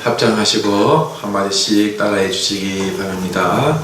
합장하시고 한마디씩 따라해 주시기 바랍니다.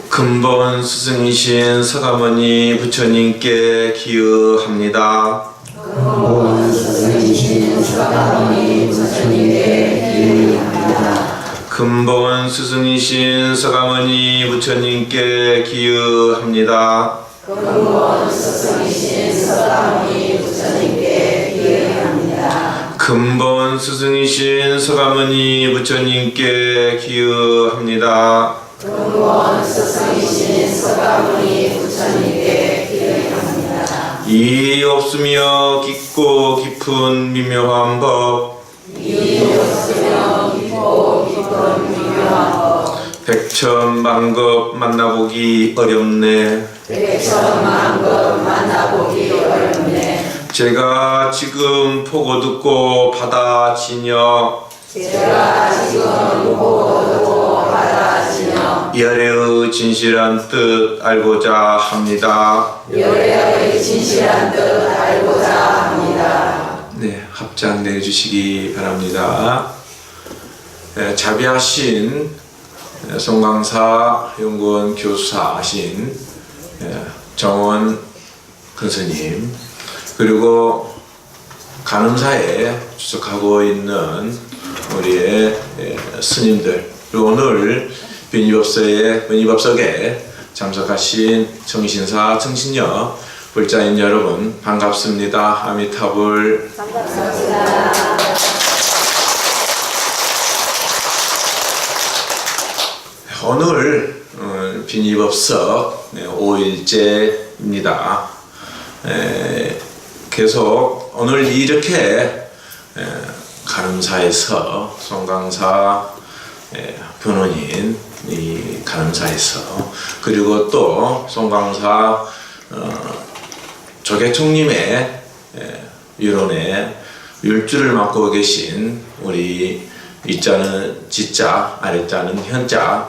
근본 스승이신 서가모니 부처님께 기여합니다. 근본 스승이신 서가모니 부처님께 기여합니다. 근본 스승이신 서가모니 부처님께 기여합니다. 근본 스승이신 서가모니 부처님께 기여합니다. 근본 스승이신 서가모니 부처님께 기여합니다. 근본 스승이신 서가모니 부처님께 기여합니다. 이 없으며 깊고 깊은 미묘한 법, 이 없으며 깊고 깊은 미묘한 법, 백천만급 만나보기 어렵네. 백천만급 만나보기 어렵네. 제가 지금 보고 듣고 받아지녀 제가 지금 보고 듣고 받아지며 열애의 진실한 뜻 알고자 합니다. 열애의 진실한 뜻 알고자 합니다. 네, 합장 내주시기 바랍니다. 자비하신 송강사 연구원 교수사하신 정원 근스님, 그리고 간음사에 주석하고 있는 우리의 스님들, 그리고 오늘 변희법석에 참석하신 청신사, 청신녀, 불자인 여러분 반갑습니다. 아미타불. 반갑습니다. 오늘 변희법석 5일째입니다. 계속 오늘 이렇게 간음사에서 송강사 변호인 이 간음사에서, 그리고 또 송강사 조계총님의 유론에 율주를 맡고 계신 우리 이자는 지자, 아래자는 현자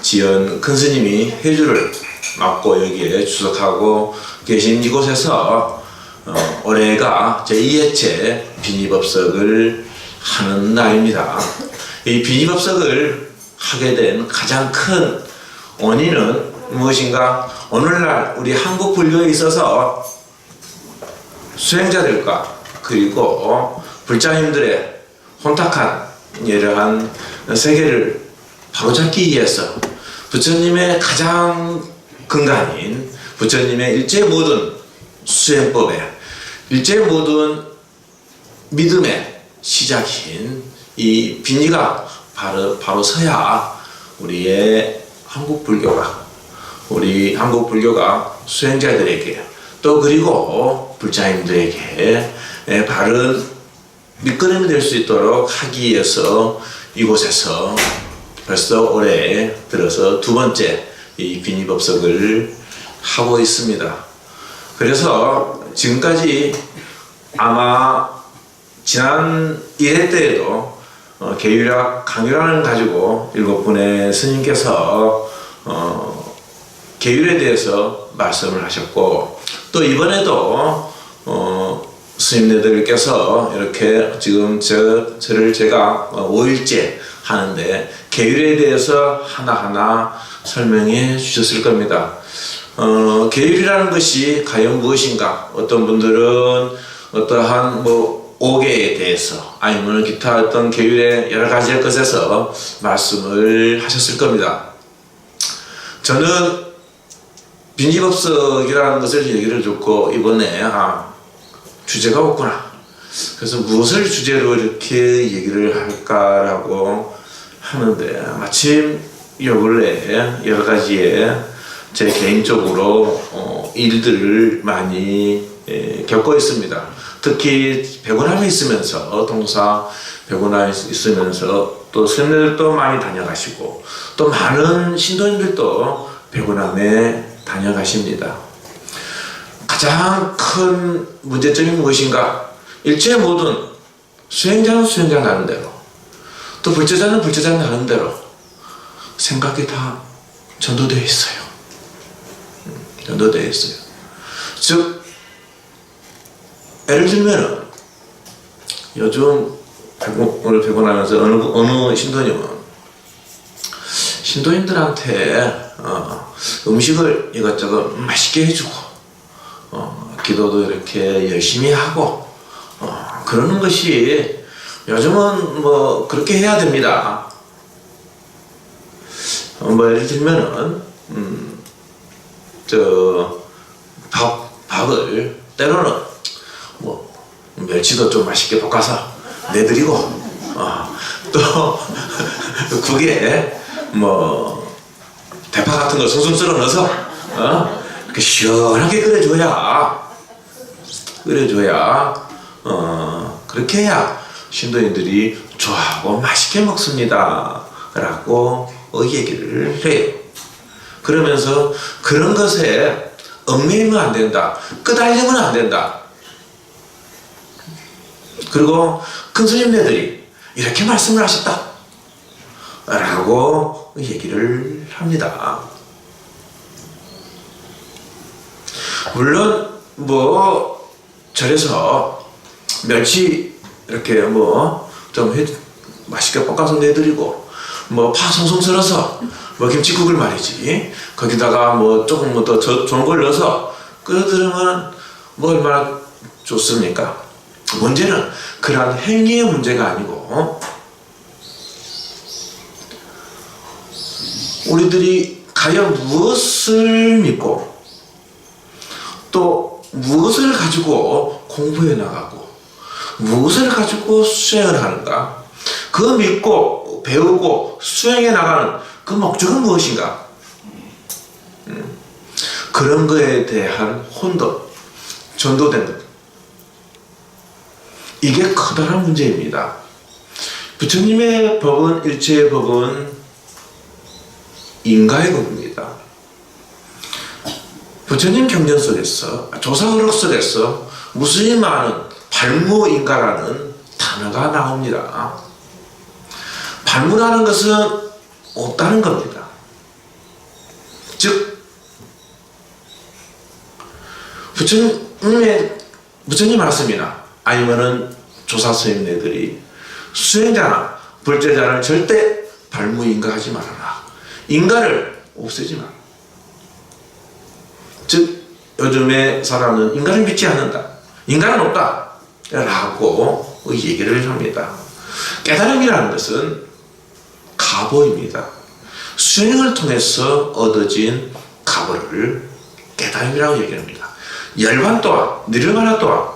지연 큰스님이 해주를 맡고 여기에 주석하고 계신 이곳에서 올해가 제2회째 변희법석을 하는 날입니다. 이 변희법석을 하게 된 가장 큰 원인은 무엇인가? 오늘날 우리 한국 불교에 있어서 수행자들과 그리고 불자님들의 혼탁한 이러한 세계를 바로잡기 위해서 부처님의 가장 근간인 부처님의 일체 모든 수행법에, 일체 모든 믿음의 시작인 이 변희가 바로 서야 우리의 한국 불교가 수행자들에게, 또 그리고 불자님들에게 바른 밑거름이 될 수 있도록 하기 위해서 이곳에서 벌써 올해 들어서 두 번째 이 변희법석을 하고 있습니다. 그래서 지금까지 아마 지난 1회 때에도 계율학 강요란을 가지고 7분의 스님께서 계율에 대해서 말씀을 하셨고, 또 이번에도 스님네들께서 이렇게 지금 저를 제가 5일째 하는데 계율에 대해서 하나하나 설명해 주셨을 겁니다. 계율이라는 것이 과연 무엇인가? 어떤 분들은 어떠한 오계에 대해서, 아니면 기타 어떤 계율의 여러 가지 것에서 말씀을 하셨을 겁니다. 저는 변희법석이라는 것을 얘기를 듣고 이번에 주제가 없구나. 그래서 무엇을 주제로 이렇게 얘기를 할까라고 하는데, 마침 요 근래에 여러 가지의 제 개인적으로 일들을 많이 겪고 있습니다. 특히 백운함에 있으면서, 동사 백운함에 있으면서 또 스님들도 많이 다녀가시고, 또 많은 신도님들도 백운함에 다녀가십니다. 가장 큰 문제점이 무엇인가? 일체 모든 수행자는 수행자 나름대로, 또 불제자는 불제자 나름대로 생각이 다 전도되어 있어요. 전도되어 있어요. 즉, 예를 들면 요즘 오늘 배고나면서 어느 신도님은 신도인들한테 음식을 이것저것 맛있게 해주고 기도도 이렇게 열심히 하고 그러는 것이 요즘은 뭐 그렇게 해야 됩니다. 뭐 예를 들면은 밥을 때로는 뭐 멸치도 좀 맛있게 볶아서 내드리고 또 국에 뭐 대파 같은 거 송송 썰어 넣어서 이렇게 시원하게 끓여줘야 그렇게 해야 신도인들이 좋아하고 맛있게 먹습니다 라고 얘기를 해요. 그러면서 그런 것에 얽매이면 안 된다, 끄달리면 안 된다. 그리고 큰 스님네들이 이렇게 말씀을 하셨다 라고 얘기를 합니다. 물론 뭐 절에서 멸치 이렇게 뭐 좀 맛있게 볶아서 내드리고 뭐 파 송송 썰어서 뭐 김치국을 말이지 거기다가 뭐 조금 뭐 더 좋은 걸 넣어서 끓여드리면 뭐 얼마나 좋습니까? 문제는 그러한 행위의 문제가 아니고 우리들이 과연 무엇을 믿고 또 무엇을 가지고 공부해 나가고 무엇을 가지고 수행을 하는가, 그 믿고 배우고 수행해 나가는 그 목적은 무엇인가, 그런 거에 대한 혼돈, 전도된 것, 이게 커다란 문제입니다. 부처님의 법은, 일체의 법은 인가의 법입니다. 부처님 경전 속에서, 조사흐록 속에서 무수히 많은 발무인가라는 단어가 나옵니다. 발무라는 것은 없다는 겁니다. 즉 부처님 말씀이나 아니면은 조사 스님네들이 수행자나 불제자는 절대 발무인가하지 말아라, 인가를 없애지 마라. 즉 요즘의 사람은 인간을 믿지 않는다, 인간은 없다 라고 얘기를 합니다. 깨달음이라는 것은 가보입니다. 수행을 통해서 얻어진 가보를 깨달음이라고 얘기합니다. 열반 또한, 니르바나 또한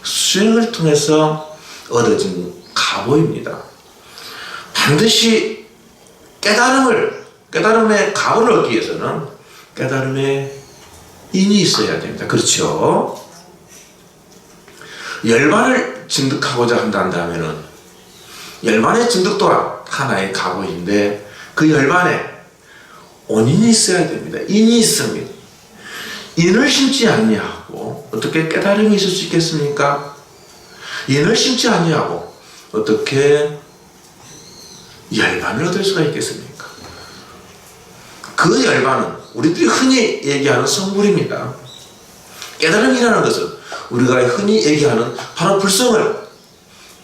수행을 통해서 얻어진 가보입니다. 반드시 깨달음의 가보를 얻기 위해서는 깨달음의 인이 있어야 됩니다. 그렇죠? 열반을 증득하고자 한다면은 열반의 증득 또한 하나의 가보인데 그 열반에 원인이 있어야 됩니다. 인이 있습니다. 인을 심지 아니하고 어떻게 깨달음이 있을 수 있겠습니까? 인을 심지 아니하고 어떻게 열반을 얻을 수가 있겠습니까? 그 열반은 우리들이 흔히 얘기하는 성불입니다. 깨달음이라는 것은 우리가 흔히 얘기하는 바로 불성을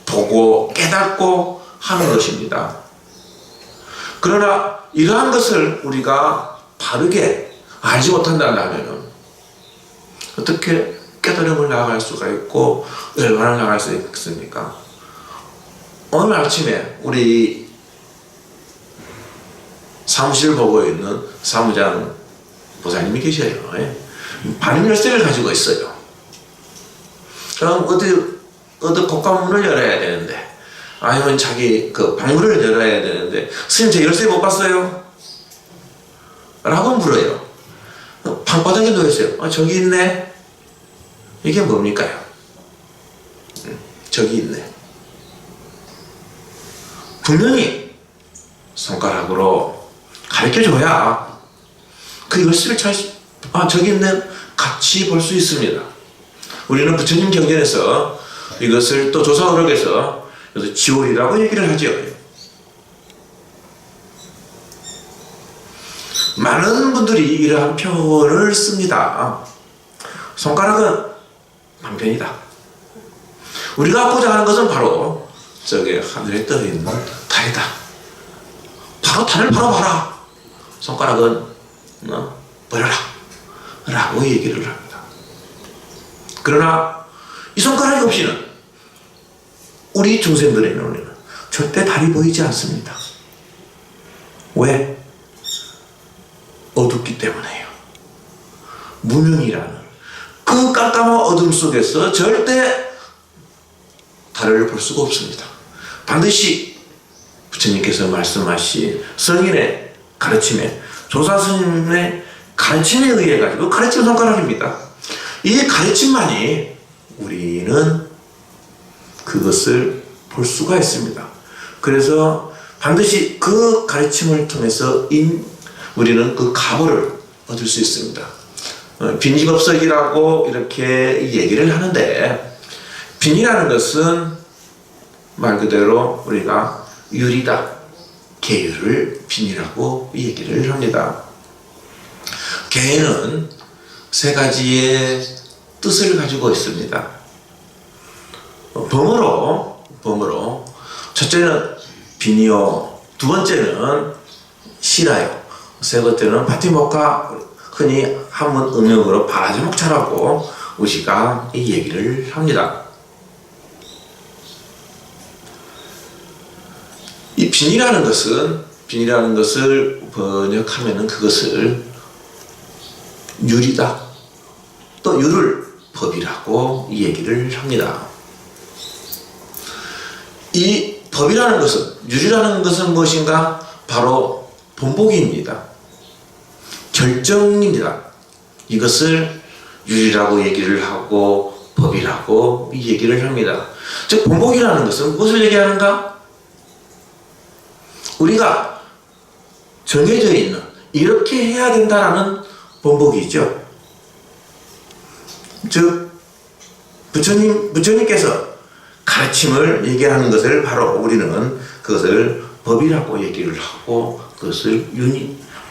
보고 깨닫고 하는 것입니다. 그러나 이러한 것을 우리가 바르게 알지 못한다면 어떻게 깨달음을 나아갈 수가 있고 열반을 나아갈 수 있겠습니까? 오늘 아침에 우리 사무실 보고 있는 사무장 보사님이 계셔요. 반임 열쇠를 가지고 있어요. 그럼 어디 곡간문을 열어야 되는데, 아니면 자기 그 방문을 열어야 되는데, 스님 제 열쇠 못 봤어요? 라고 물어요. 방바닥에 놓여있어요. 저기 있네. 이게 뭡니까요? 저기 있네. 분명히 손가락으로 가르쳐줘야 그 열쇠를 저기 있네, 같이 볼 수 있습니다. 우리는 부처님 경전에서 이것을 또 조사흐록에서 지월이라고 얘기를 하죠. 많은 분들이 이러한 표현을 씁니다. 손가락은 방편이다. 우리가 하고자 하는 것은 바로 저게 하늘에 떠있는 달이다. 바로 달을 바로 봐라. 손가락은 버려라 라고 얘기를 합니다. 그러나 이 손가락이 없이는 우리 중생들의 눈에는 절대 달이 보이지 않습니다. 왜? 어둡기 때문에요. 무명이라는 그 깜깜한 어둠 속에서 절대 달을 볼 수가 없습니다. 반드시 부처님께서 말씀하신 성인의 가르침에, 조사스님의 가르침에 의해 가지고 가르친 손가락입니다. 이 가르침만이 우리는 그것을 볼 수가 있습니다. 그래서 반드시 그 가르침을 통해서 우리는 그 가보를 얻을 수 있습니다. 빈익업석이라고 이렇게 얘기를 하는데, 빈이라는 것은 말 그대로 우리가 유리다, 계율을 빈이라고 얘기를 합니다. 계는 세 가지의 뜻을 가지고 있습니다. 범으로 첫째는 빈이요, 두 번째는 시라요, 세 번째는 파티모카, 흔히 한문 음역으로 바라지목차라고 우리가 이 얘기를 합니다. 이 빈이라는 것을 번역하면은 그것을 율이다, 또 율을 법이라고 이 얘기를 합니다. 이 법이라는 것은, 율이라는 것은 무엇인가? 바로 본보기입니다. 결정입니다. 이것을 율이라고 얘기를 하고 법이라고 이 얘기를 합니다. 즉 본보기라는 것은 무엇을 얘기하는가? 우리가 정해져 있는, 이렇게 해야 된다라는 본보기죠. 즉 부처님께서 가르침을 얘기하는 것을 바로 우리는 그것을 법이라고 얘기를 하고 그것을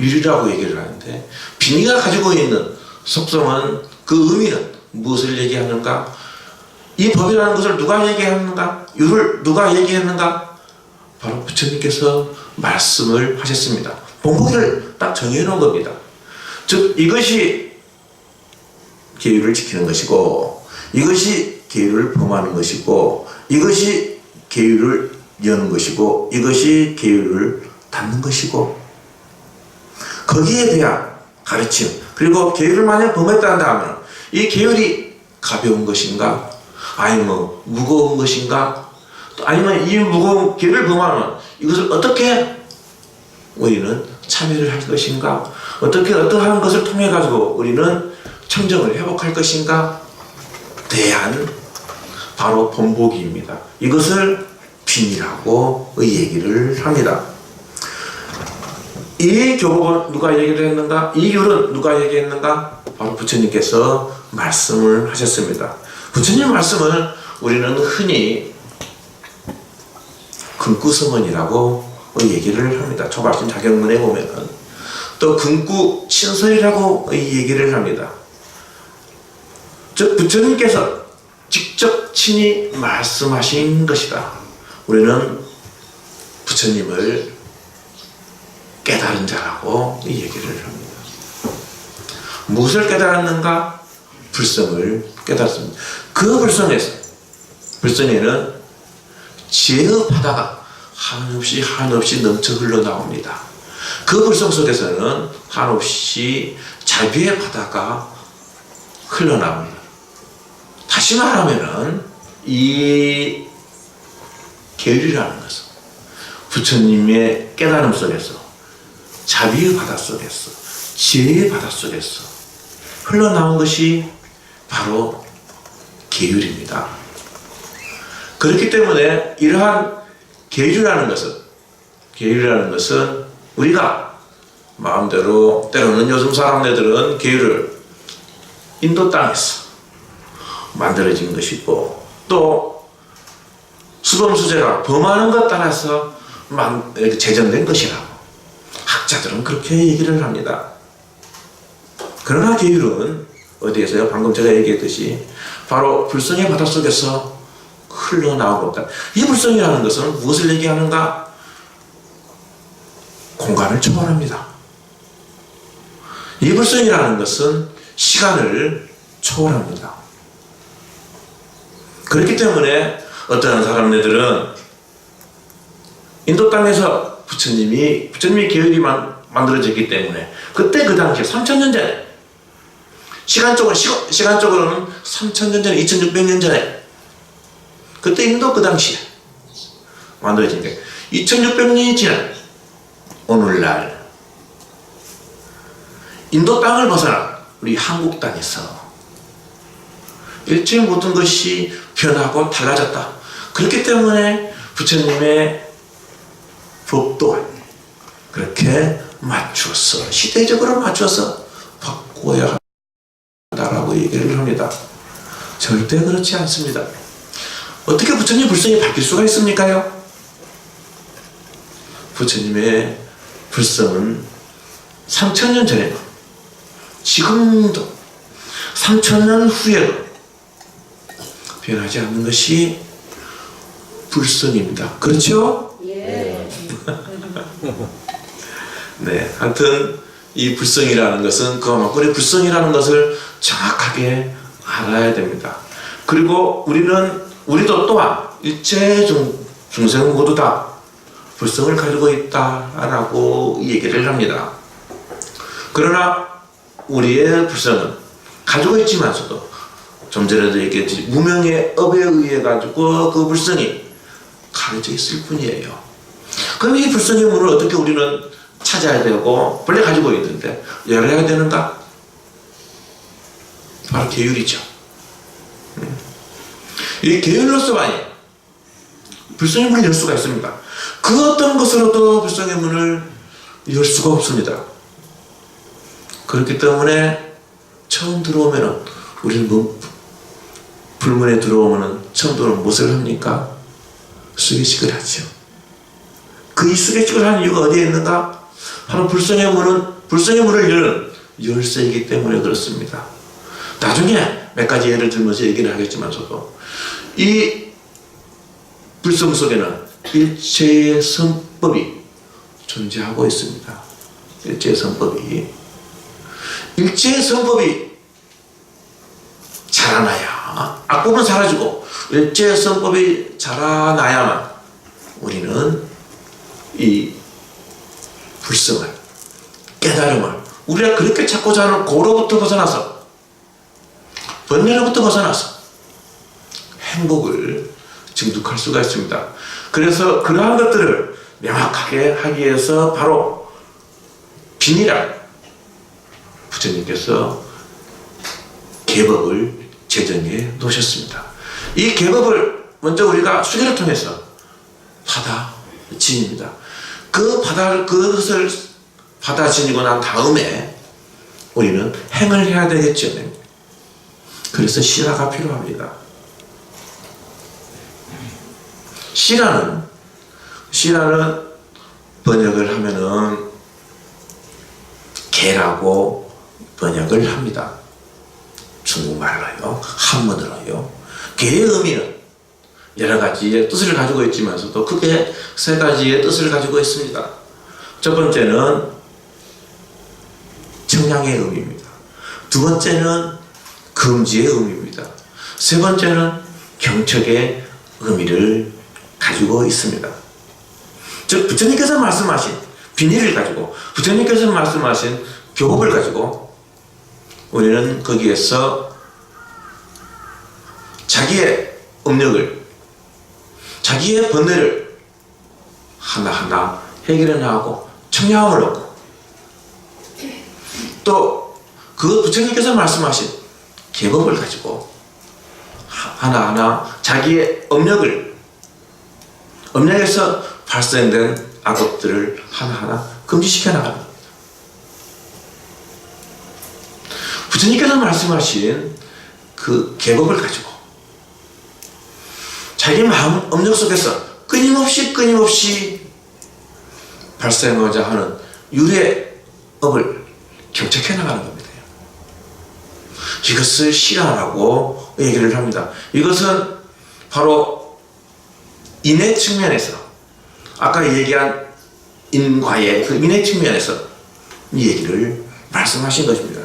율이라고 얘기를 하는데, 빈이가 가지고 있는 속성은, 그 의미는 무엇을 얘기하는가? 이 법이라는 것을 누가 얘기하는가? 율을 누가 얘기했는가? 바로 부처님께서 말씀을 하셨습니다. 본보기를 딱 정해놓은 겁니다. 즉 이것이 계율을 지키는 것이고, 이것이 계율을 범하는 것이고, 이것이 계율을 여는 것이고, 이것이 계율을 닫는 것이고, 거기에 대한 가르침, 그리고 계율을 만약 범했다 한다면 이 계율이 가벼운 것인가, 아니면 무거운 것인가, 또 아니면 이 무거운 계율을 범하면 이것을 어떻게 우리는 참여를 할 것인가, 어떻게 어떠한 것을 통해 가지고 우리는 청정을 회복할 것인가 대한 바로 본보기입니다. 이것을 빈이라고 얘기를 합니다. 이 교법은 누가 얘기를 했는가? 이 율은 누가 얘기했는가? 바로 부처님께서 말씀을 하셨습니다. 부처님 말씀을 우리는 흔히 금구서문이라고 얘기를 합니다. 초발심 자경문에 보면은 또 금구 친설이라고 얘기를 합니다. 즉 부처님께서 직접 친히 말씀하신 것이다. 우리는 부처님을 깨달은 자라고 이 얘기를 합니다. 무엇을 깨달았는가? 불성을 깨달았습니다. 그 불성에는 지혜의 바다가 한없이 넘쳐 흘러나옵니다. 그 불성 속에서는 한없이 자비의 바다가 흘러나옵니다. 다시 말하면은 이 계율이라는 것은 부처님의 깨달음 속에서, 자비의 바다 속에서, 지혜의 바다 속에서 흘러나온 것이 바로 계율입니다. 그렇기 때문에 이러한 계율이라는 것은 우리가 마음대로, 때로는 요즘 사람들은 계율을 인도 땅에서 만들어진 것이고, 또 수범수재가 범하는 것 따라서 제정된 것이라고 학자들은 그렇게 얘기를 합니다. 그러나 계율은 어디에서요? 방금 제가 얘기했듯이 바로 불성의 바닷속에서 흘러나오고 있다. 이 불성이라는 것은 무엇을 얘기하는가? 공간을 초월합니다. 이 불성이라는 것은 시간을 초월합니다. 그렇기 때문에 어떤 사람들은 인도 땅에서 부처님이 계율이 만들어졌기 때문에 그때 그 당시에 3000년 전에 시간적으로는 3000년 전에 2600년 전에 그때 인도 그 당시에 만들어진 게 2600년이 지난 오늘날 인도 땅을 벗어나 우리 한국 땅에서 일체의 모든 것이 변하고 달라졌다. 그렇기 때문에 부처님의 법도 그렇게 맞추어서 시대적으로 맞추어서 바꿔야 한다라고 얘기를 합니다. 절대 그렇지 않습니다. 어떻게 부처님 불성이 바뀔 수가 있습니까요? 부처님의 불성은 3000년 전에도 지금도 3000년 후에도 변하지 않는 것이 불성입니다. 그렇죠? 예. 네, 하여튼 이 불성이라는 것은 그만큼 불성이라는 것을 정확하게 알아야 됩니다. 그리고 우리도 또한 일체 중생 모두 다 불성을 가지고 있다라고 얘기를 합니다. 그러나 우리의 불성은 가지고 있지만서도 좀 전에도 얘기했지 무명의 업에 의해 가지고 그 불성이 가려져 있을 뿐이에요. 그럼 이 불성의 문을 어떻게 우리는 찾아야 되고 원래 가지고 있는데 열어야 되는가? 바로 계율이죠. 이 계율로서만이 불성의 문을 열 수가 있습니다. 그 어떤 것으로도 불성의 문을 열 수가 없습니다. 그렇기 때문에 처음 들어오면은 우리는 불문에 들어오면은 처음 들어오면 무엇을 합니까? 수계식을 하죠. 그 이 수계식을 하는 이유가 어디에 있는가? 바로 불성의 문을 여는 열쇠이기 때문에 그렇습니다. 나중에 몇 가지 예를 들면서 얘기를 하겠지만서도 이 불성 속에는 일체의 성법이 존재하고 있습니다. 일체의 성법이 자라나야 악법은 사라지고 일체의 성법이 자라나야만 우리는 이 불성을 깨달음을 우리가 그렇게 찾고자 하는 고로부터 벗어나서 번뇌로부터 벗어나서 행복을 증득할 수가 있습니다. 그래서 그러한 것들을 명확하게 하기 위해서 바로 비니라 부처님께서 계법을 제정해 놓으셨습니다. 이 계법을 먼저 우리가 수계를 통해서 받아지닙니다. 그것을 받아지니고 난 다음에 우리는 행을 해야 되겠죠. 그래서 실화가 필요합니다. 실화는 번역을 하면은 개라고 번역을 합니다. 중국말로요, 한문으로요. 개의 의미는 여러 가지의 뜻을 가지고 있지만서도 크게 세 가지의 뜻을 가지고 있습니다. 첫 번째는 청량의 의미입니다. 두 번째는 금지의 의미입니다. 세 번째는 경척의 의미를 가지고 있습니다. 즉 부처님께서 말씀하신 비밀을 가지고 부처님께서 말씀하신 교법을 가지고 우리는 거기에서 자기의 업력을 자기의 번뇌를 하나하나 해결해 나가고 청량함을 얻고 또 그 부처님께서 말씀하신 계법을 가지고 하나하나 자기의 업력에서 발생된 악업들을 하나하나 금지시켜 나갑니다. 부처님께서 말씀하신 그 계법을 가지고 자기 마음 업력 속에서 끊임없이 발생하고자 하는 유래의 업을 경책해 나가는 겁니다. 이것을 실화라고 얘기를 합니다. 이것은 바로 인의 측면에서, 아까 얘기한 인과의 그 인의 측면에서 이 얘기를 말씀하신 것입니다.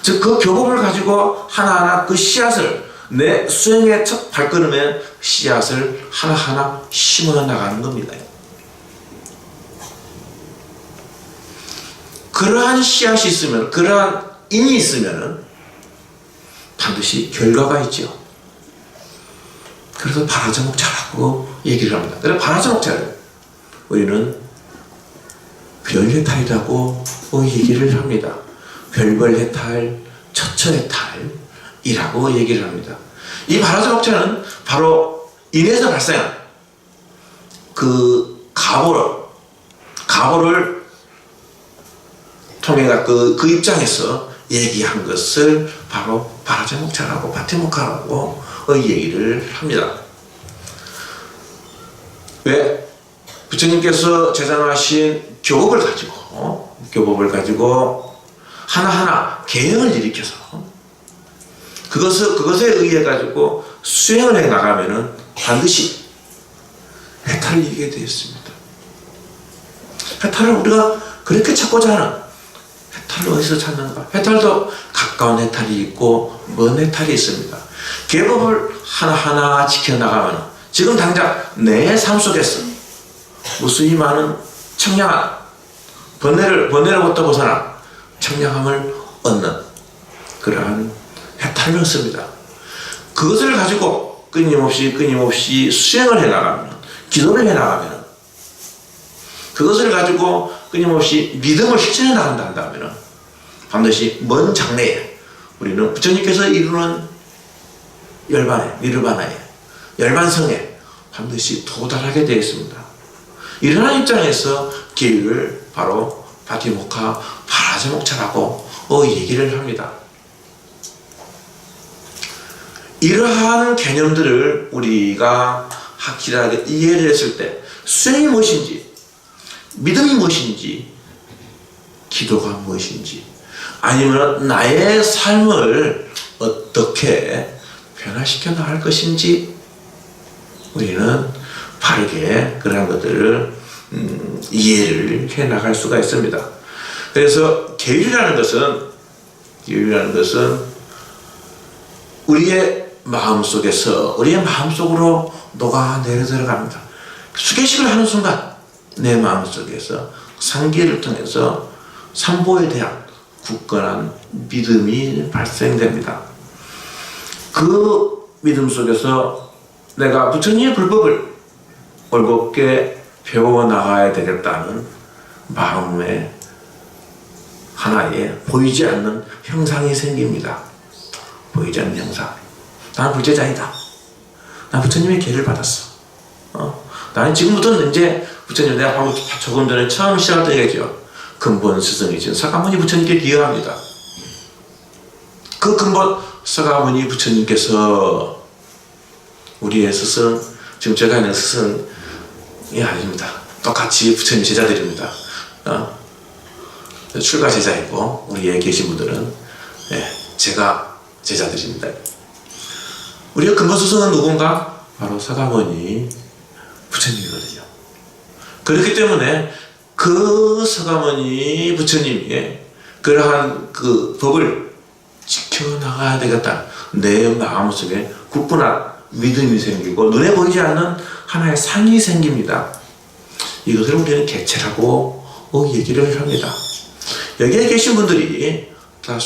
즉 그 교법을 가지고 하나하나 그 씨앗을, 내 수행의 첫 발걸음에 씨앗을 하나하나 심어 나가는 겁니다. 그러한 씨앗이 있으면, 그러한 인이 있으면 반드시 결과가 있죠. 그래서 바라자목자라고 얘기를 합니다. 그래서 바라자목자를 우리는 별해탈이라고 얘기를 합니다. 별벌해탈, 처처해탈이라고 얘기를 합니다. 이 바라자목자는 바로 인에서 발생한 그 가보를 통해 그 입장에서 얘기한 것을 바로 바라자목자라고, 바티모카라고 얘기를 합니다. 왜? 부처님께서 제정하신 교법을 가지고 하나하나 계행을 일으켜서 그것에 의해 가지고 수행을 해 나가면은 반드시 해탈을 이기게 되었습니다. 해탈을 우리가 그렇게 찾고자 하는, 해탈을 어디서 찾는가? 해탈도 가까운 해탈이 있고 먼 해탈이 있습니다. 계법을 하나하나 지켜나가면 지금 당장 내 삶 속에서 무수히 많은 청량한 번뇌로부터 벗어나 청량함을 얻는 그러한 해탈을 얻습니다. 그것을 가지고 끊임없이 수행을 해나가면, 기도를 해나가면, 그것을 가지고 끊임없이 믿음을 실천해 나간다 한다면 반드시 먼 장래에 우리는 부처님께서 이루는 열반에, 니르바나에, 열반성에 반드시 도달하게 되어 있습니다. 이러한 입장에서 계율을 바로 바티모카 바라자목차라고 얘기를 합니다. 이러한 개념들을 우리가 확실하게 이해를 했을 때 수행이 무엇인지, 믿음이 무엇인지, 기도가 무엇인지, 아니면 나의 삶을 어떻게 변화시켜 나갈 것인지 우리는 바르게 그런 것들을 이해를 해 나갈 수가 있습니다. 그래서 계율이라는 것은 우리의 마음속으로 녹아 내려 들어갑니다. 수계식을 하는 순간 내 마음속에서 상기를 통해서 삼보에 대한 굳건한 믿음이 발생됩니다. 그 믿음 속에서 내가 부처님의 불법을 올곧게 배워나가야 되겠다는 마음에 하나의 보이지 않는 형상이 생깁니다. 보이지 않는 형상. 나는 불제자이다. 난 부처님의 계를 받았어. 나는 지금부터는 이제 부처님, 내가 방금 조금 전에 처음 시작했던 얘기죠. 근본 스승이신 서가모니 부처님께 기여합니다. 그 근본 서가모니 부처님께서 우리의 스승, 지금 제가 있는 스승이 아닙니다. 똑같이 부처님 제자들입니다. 출가 제자이고 우리에 계신 분들은 제가 제자들입니다. 우리의 근본 스승은 누군가? 바로 서가모니 부처님이거든요. 그렇기 때문에 그 서가모니 부처님이 그러한 그 법을 지켜나가야 되겠다. 내 마음속에 굳건한 믿음이 생기고 눈에 보이지 않는 하나의 상이 생깁니다. 이것을 우리는 개체라고 얘기를 합니다. 여기에 계신 분들이 다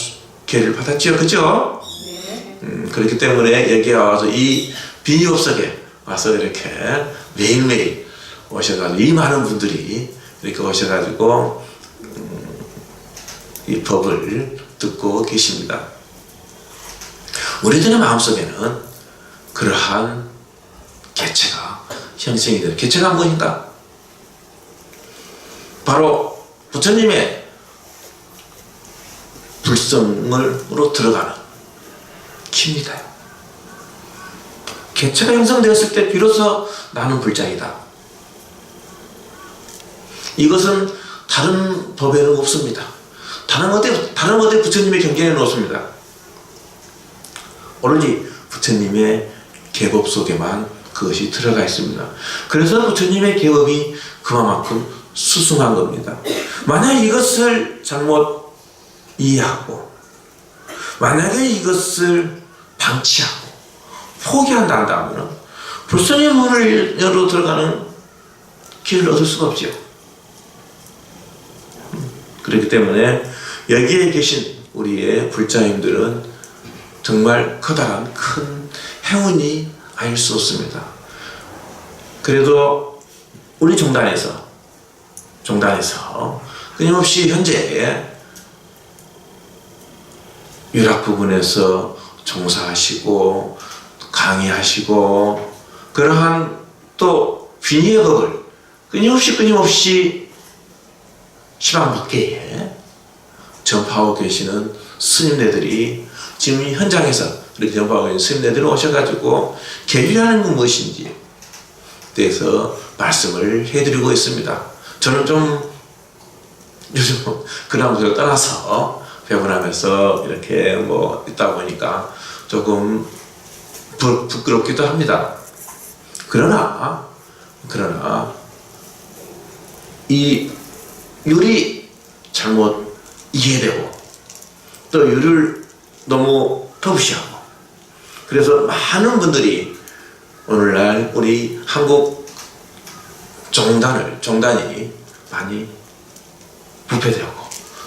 계를 받았지요, 그죠? 그렇기 때문에 여기에 와서 이 비니업석에 와서 이렇게 매일매일 오셔가지고 이 많은 분들이 이렇게 오셔가지고 이 법을 듣고 계십니다. 우리들의 마음속에는 그러한 개체가 형성이 되는, 개체가 무엇인가? 바로 부처님의 불성으로 들어가는 키입니다. 개체가 형성되었을 때 비로소 나는 불자이다. 이것은 다른 법에는 없습니다. 다른 어디 부처님의 경계에는 없습니다. 오로지 부처님의 계법 속에만 그것이 들어가 있습니다. 그래서 부처님의 개업이 그만큼 수승한 겁니다. 만약 이것을 잘못 이해하고 만약에 이것을 방치하고 포기한다 한다면 불성의 문을 열어 들어가는 길을 얻을 수가 없죠. 그렇기 때문에 여기에 계신 우리의 불자님들은 정말 커다란 큰 행운이 아닐 수 없습니다. 그래도 우리 종단에서 끊임없이 현재 유락 부분에서 종사하시고 강의하시고 그러한 또 빈의의 법을 끊임없이 시방밖에 전파하고 계시는 스님네들이 지금 이 현장에서 이렇게 전파하고 있는 스님네들이 오셔가지고 계율하는 건 무엇인지 대해서 말씀을 해드리고 있습니다. 저는 좀 요즘 그런 것을 떠나서 배분하면서 이렇게 뭐 있다 보니까 조금 부끄럽기도 합니다. 그러나 이 율이 잘못 이해되고 또 율을 너무 터부시하고 그래서 많은 분들이 오늘날 우리 한국 종단이 많이 부패되고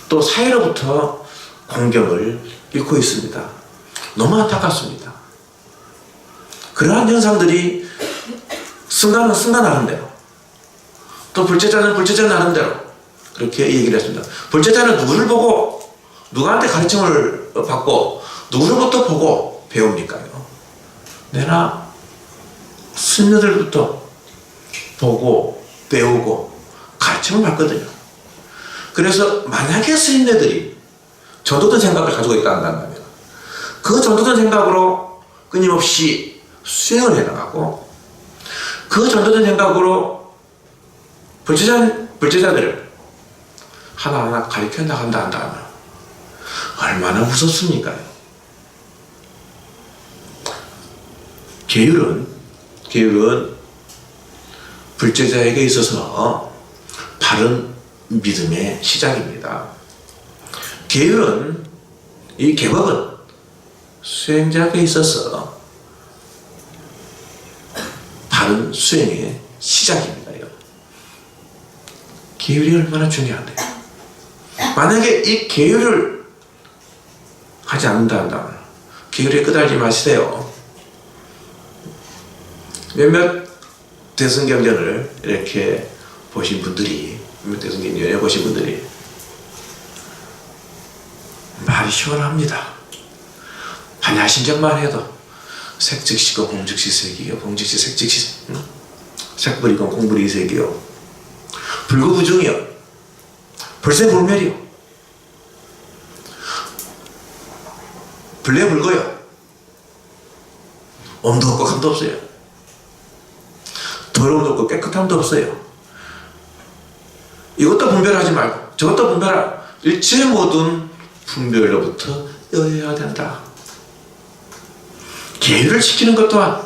또 사회로부터 공경을 잃고 있습니다. 너무 안타깝습니다. 그러한 현상들이 승가는 승가 나름대로 또 불제자는 불제자 나름대로 그렇게 얘기를 했습니다. 불제자는 누구를 보고 누구한테 가르침을 받고 누구로부터 보고 배웁니까요? 내나 스님들부터 보고 배우고 가르침을 받거든요. 그래서 만약에 스님네들이 전도된 생각을 가지고 있다 한다면 그 전도된 생각으로 끊임없이 수행을 해나가고 그 전도된 생각으로 불제자들을 하나하나 가르쳐 나간다 한다면 얼마나 무섭습니까? 계율은 불제자에게 있어서 바른 믿음의 시작입니다. 계율은 이 개법은 수행자에게 있어서 바른 수행의 시작입니다. 계율이 얼마나 중요한데요. 만약에 이 계율을 하지 않는다 한다면 계율에 끄달리지 마시세요. 몇몇 대승경전을 이렇게 보신 분들이 대승경전에 보신 분들이 말이 시원합니다. 반야신경만 해도 색즉시고 공즉시 색이요 공즉시 색즉시 색불이건 공불이 색이요 불구부중이요 불세불멸이요 불례불거요 엄도 없고 감도 없어요. 더러움도 없고 깨끗함도 없어요. 이것도 분별하지 말고 저것도 분별하라. 일체 모든 분별로부터 여해야 된다. 계율을 지키는 것 또한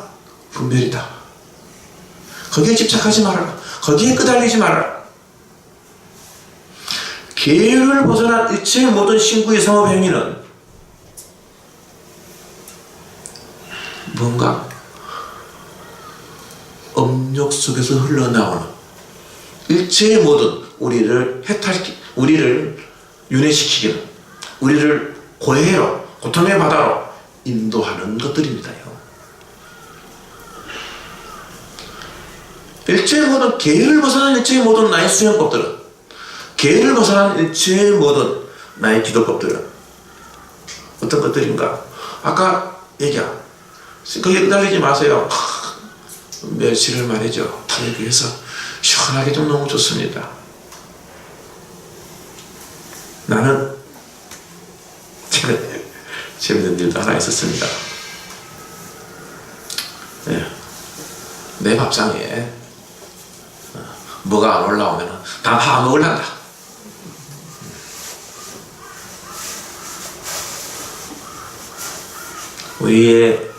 분별이다. 거기에 집착하지 말아라. 거기에 끄달리지 말아라. 계율을 벗어난 일체 모든 신구의 상업 행위는 뭔가 업력 속에서 흘러나오는 일체의 모든 우리를 우리를 윤회시키기는 우리를 고해로 고통의 바다로 인도하는 것들입니다요. 일체의 모든 계율을 벗어난 일체의 모든 나의 수행법들은 계율을 벗어난 일체의 모든 나의 기도법들은 어떤 것들인가? 아까 얘기한 거기에 끄달리지 마세요. 며칠을 말이죠. 탈기해서 시원하게 좀 너무 좋습니다. 나는 최근에 재밌는 일도 하나 있었습니다. 네. 내 밥상에 뭐가 안 올라오면 다 파먹으려다. 우리의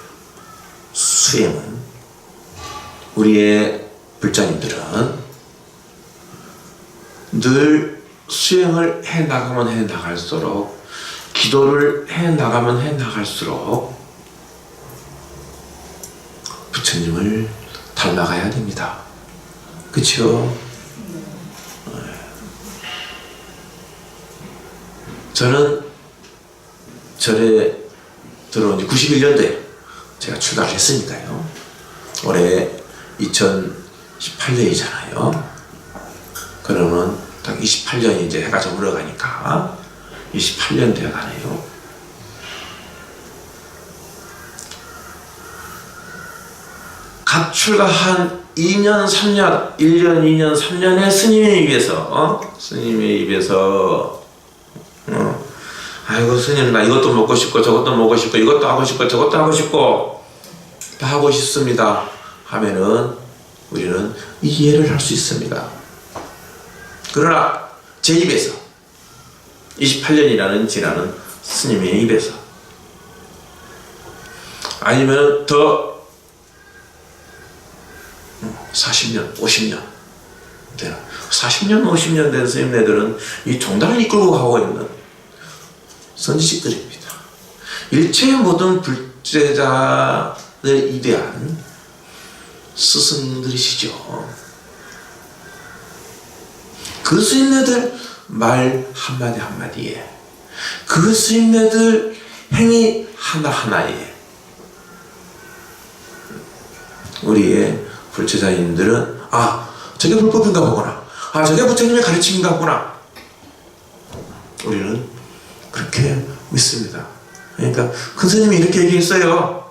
수행은 우리의 불자님들은 늘 수행을 해 나가면 해 나갈수록, 기도를 해 나가면 해 나갈수록 부처님을 닮아가야 됩니다. 그렇죠? 저는 절에 들어온 지 91년도에 제가 출가를 했으니까요. 올해 2018년이잖아요. 그러면 딱 28년이 이제 해가 저물어가니까 28년 되어 가네요. 각 출가한 2년, 3년, 1년, 2년, 3년의 스님의 입에서 아이고 스님 나 이것도 먹고 싶고 저것도 먹고 싶고 이것도 하고 싶고 저것도 하고 싶고 다 하고 싶습니다 하면은 우리는 이해를 할 수 있습니다. 그러나 제 입에서 28년이라는 지나는 스님의 입에서 아니면 더 40년, 50년 40년, 50년 된 스님네들은 이 종단을 이끌고 가고 있는 선지식들입니다. 일체의 모든 불제자를 위대한 스승들이시죠. 그 스님네들 말 한마디 한마디에, 그 스님네들 행위 하나하나에 우리의 불제자님들은 저게 불법인가 보구나, 저게 부처님의 가르침인가 보구나, 우리는 그렇게 믿습니다. 그러니까 큰 스님이 이렇게 얘기했어요.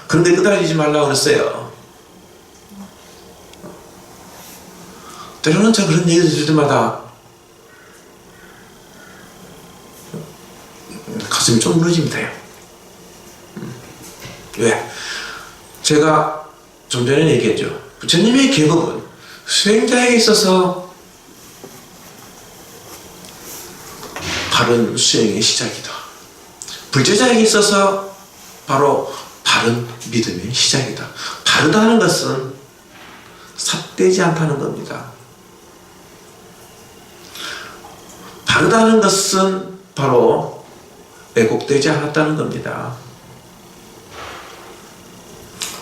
그런데 끄달리지 말라고 그랬어요. 때로는 제가 그런 얘기 들을 때마다 가슴이 좀 무너지면 돼요. 왜? 제가 좀 전에 얘기했죠. 부처님의 계법은 수행자에게 있어서 바른 수행의 시작이다. 불제자에게 있어서 바로 바른 믿음의 시작이다. 바르다는 것은 삿되지 않다는 겁니다. 바르다는 것은 바로 왜곡되지 않았다는 겁니다.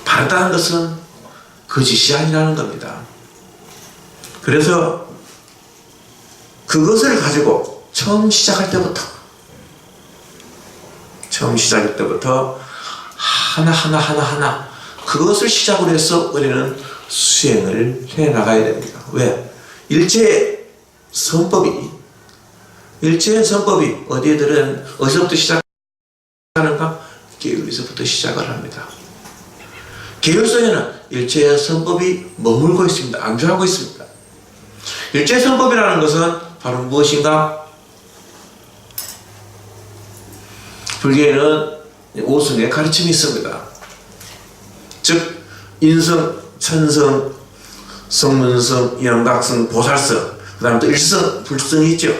바르다는 것은 거짓이 아니라는 겁니다. 그래서 그것을 가지고 처음 시작할 때부터 하나 그것을 시작으로 해서 우리는 수행을 해 나가야 됩니다. 왜? 일체의 선법이 어디서부터 시작하는가? 계율에서부터 시작을 합니다. 계율 속에는 일체의 선법이 머물고 있습니다. 안주하고 있습니다. 일체의 선법이라는 것은 바로 무엇인가? 불교에는 5성의 가르침이 있습니다. 즉 인성, 천성, 성문성, 영각성, 보살성, 그 다음에 또 일성, 불성이 있죠.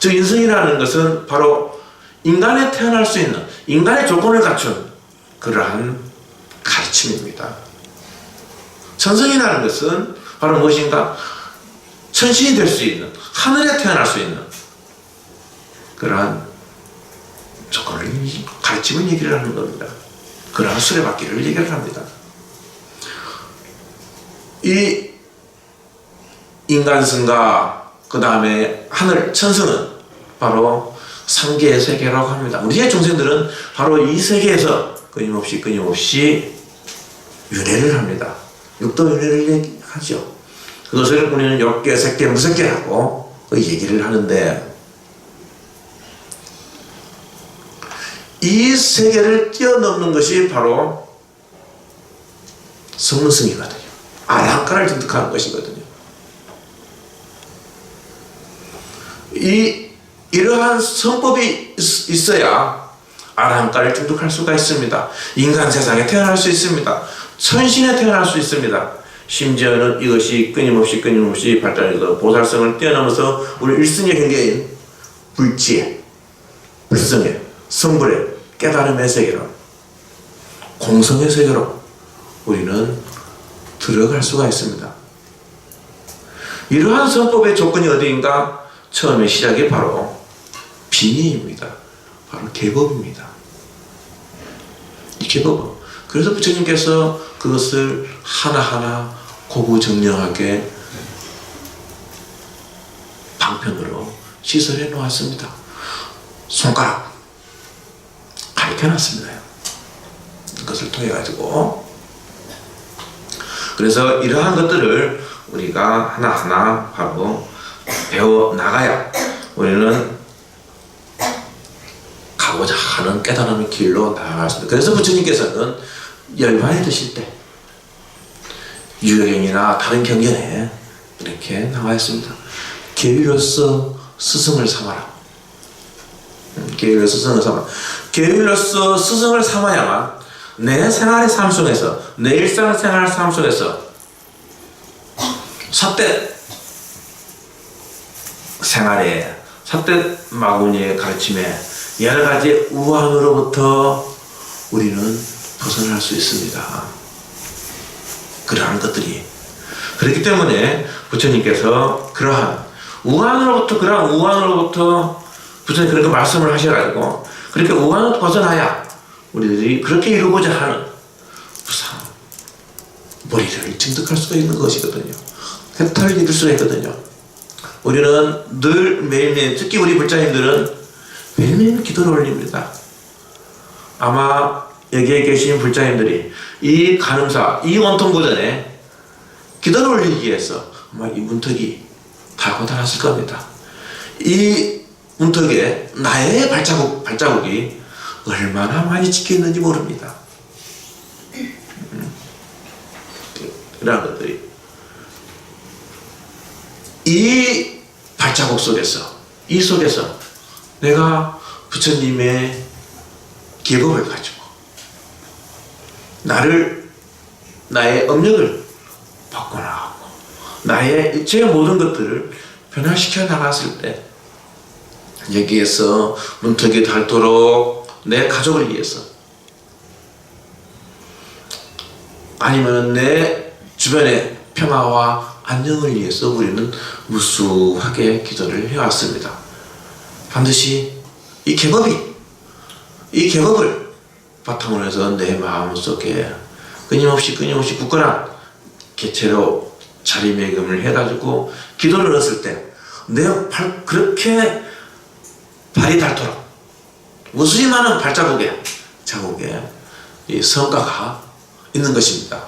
즉 인성이라는 것은 바로 인간에 태어날 수 있는, 인간의 조건을 갖춘 그러한 가르침입니다. 천성이라는 것은 바로 무엇인가? 천신이 될 수 있는, 하늘에 태어날 수 있는 그러한 조건을, 가르침을 얘기를 하는 겁니다. 그러한 수레바퀴를 얘기를 합니다. 이 인간성과 그 다음에 하늘, 천성은 바로 상계의 세계라고 합니다. 우리의 중생들은 바로 이 세계에서 끊임없이 윤회를 합니다. 육도윤회를 얘기하죠. 그것을 우리는 역계, 색계, 무색계라고 얘기를 하는데, 이 세계를 뛰어넘는 것이 바로 성문성이거든요. 아랑가를 득득하는 것이거든요. 이러한 성법이 있어야 아랑가를 득득할 수가 있습니다. 인간 세상에 태어날 수 있습니다. 천신에 태어날 수 있습니다. 심지어는 이것이 끊임없이 발달해서 보살성을 뛰어넘어서 우리 일승의 경계인 불지혜, 불성의, 성불의 깨달음의 세계로, 공성의 세계로 우리는 들어갈 수가 있습니다. 이러한 선법의 조건이 어디인가? 처음에 시작이 바로 빙의입니다. 바로 계법입니다. 이 계법은 그래서 부처님께서 그것을 하나하나 고구정령하게 방편으로 시설해 놓았습니다. 손가락 가르쳐 놨습니다. 그것을 통해 가지고 그래서 이러한 것들을 우리가 하나하나 바로 배워 나가야 우리는 가고자 하는 깨달음의 길로 나아갈 수 있습니다. 그래서 부처님께서는 열반에 드실 때 유효경이나 다른 경전에 이렇게 나와 있습니다. 계율로서 스승을 삼아라. 계율로서 스승을 삼아라. 계율로서 스승을 삼아야만 내 생활의 삶 속에서, 내 일상생활 삶 속에서 삿대 생활에, 삿대 마구니의 가르침에 여러 가지 우환으로부터 우리는 벗어날 수 있습니다. 그러한 것들이. 그렇기 때문에 부처님께서 그러한 우환으로부터 부처님 그렇게 말씀을 하셔가지고 그렇게 우환으로부터 벗어나야 우리들이 그렇게 이루고자 하는 부상, 머리를 증득할 수가 있는 것이거든요. 해탈을 이룰 수가 있거든요. 우리는 늘 매일매일, 특히 우리 불자님들은 매일매일 기도를 올립니다. 아마 여기에 계신 불자님들이 이 간음사, 이 원통보전에 기도를 올리기 위해서 아마 이 문턱이 다 달았을 겁니다. 이 문턱에 나의 발자국이 얼마나 많이 찍혀 있는지 모릅니다. 이런 것들이 이 발자국 속에서, 이 속에서 내가 부처님의 계법을 가지고 나의 업력을 바꿔나가고 나의 일체의 모든 것들을 변화시켜 나갔을 때 여기에서 문턱이 닳도록 내 가족을 위해서 아니면 내 주변의 평화와 안녕을 위해서 우리는 무수하게 기도를 해왔습니다. 반드시 이 계법을 바탕으로 해서 내 마음속에 끊임없이 굳건한 개체로 자리매김을 해가지고 기도를 했을 때 그렇게 발이 닳도록 무수히 많은 자국에 이 성과가 있는 것입니다.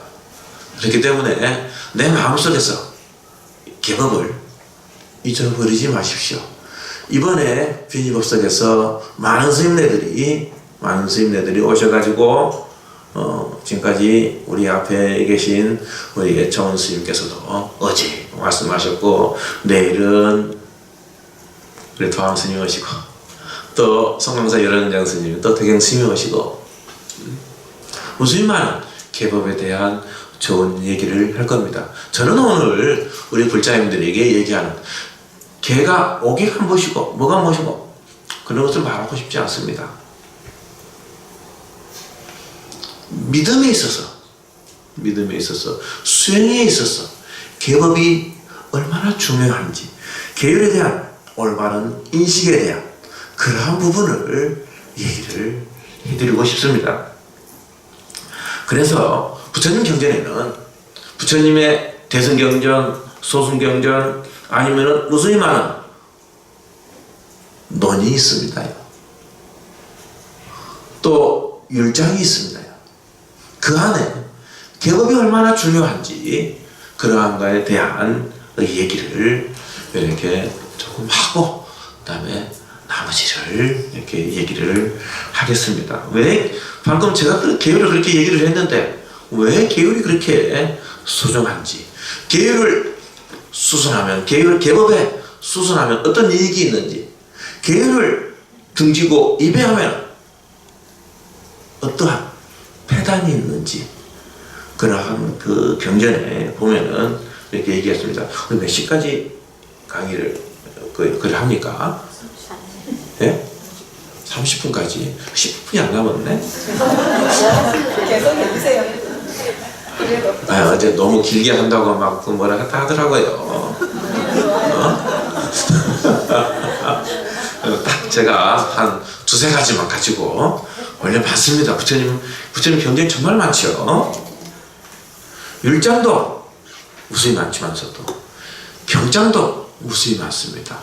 그렇기 때문에 내 마음속에서 계법을 잊어버리지 마십시오. 이번에 비니법석에서 많은 스님네들이 오셔가지고 지금까지 우리 앞에 계신 우리 정원 스님께서도 어제 말씀하셨고 내일은 우리 도암 스님 오시고 또 성강사 열원장 스님 또 대경 스님 오시고 무수히 많은 계법에 대한 좋은 얘기를 할 겁니다. 저는 오늘 우리 불자님들에게 얘기하는 개가 오기가 무엇이고 뭐가 무엇이고 그런 것을 말하고 싶지 않습니다. 믿음에 있어서 수행에 있어서 계법이 얼마나 중요한지 계율에 대한 올바른 인식에 대한 그러한 부분을 얘기를 해드리고 싶습니다. 그래서 부처님 경전에는 부처님의 대승경전, 소승경전 아니면은 무수히 많은 논이 있습니다. 또 율장이 있습니다. 그 안에 계법이 얼마나 중요한지 그러한 거에 대한 얘기를 이렇게 조금 하고 그다음에 나머지를 이렇게 얘기를 하겠습니다. 왜 방금 제가 계율을 그렇게 얘기를 했는데 왜 계율이 그렇게 소중한지, 계율을 수선하면, 계법에 수선하면 어떤 이익이 있는지, 계율을 등지고 입에하면 어떠한 폐단이 있는지 그러한 그 경전에 보면은 이렇게 얘기했습니다. 오늘 몇 시까지 강의를 그걸 합니까? 예? 30분까지 10분이 안 남았네. 계속 해주세요. 어제 너무 길게 한다고 막 뭐라 했다 하더라고요. 딱 제가 한 두세 가지만 가지고 원래 많습니다. 부처님 경전이 정말 많죠. 율장도 무수히 많지만서도 경장도 무수히 많습니다.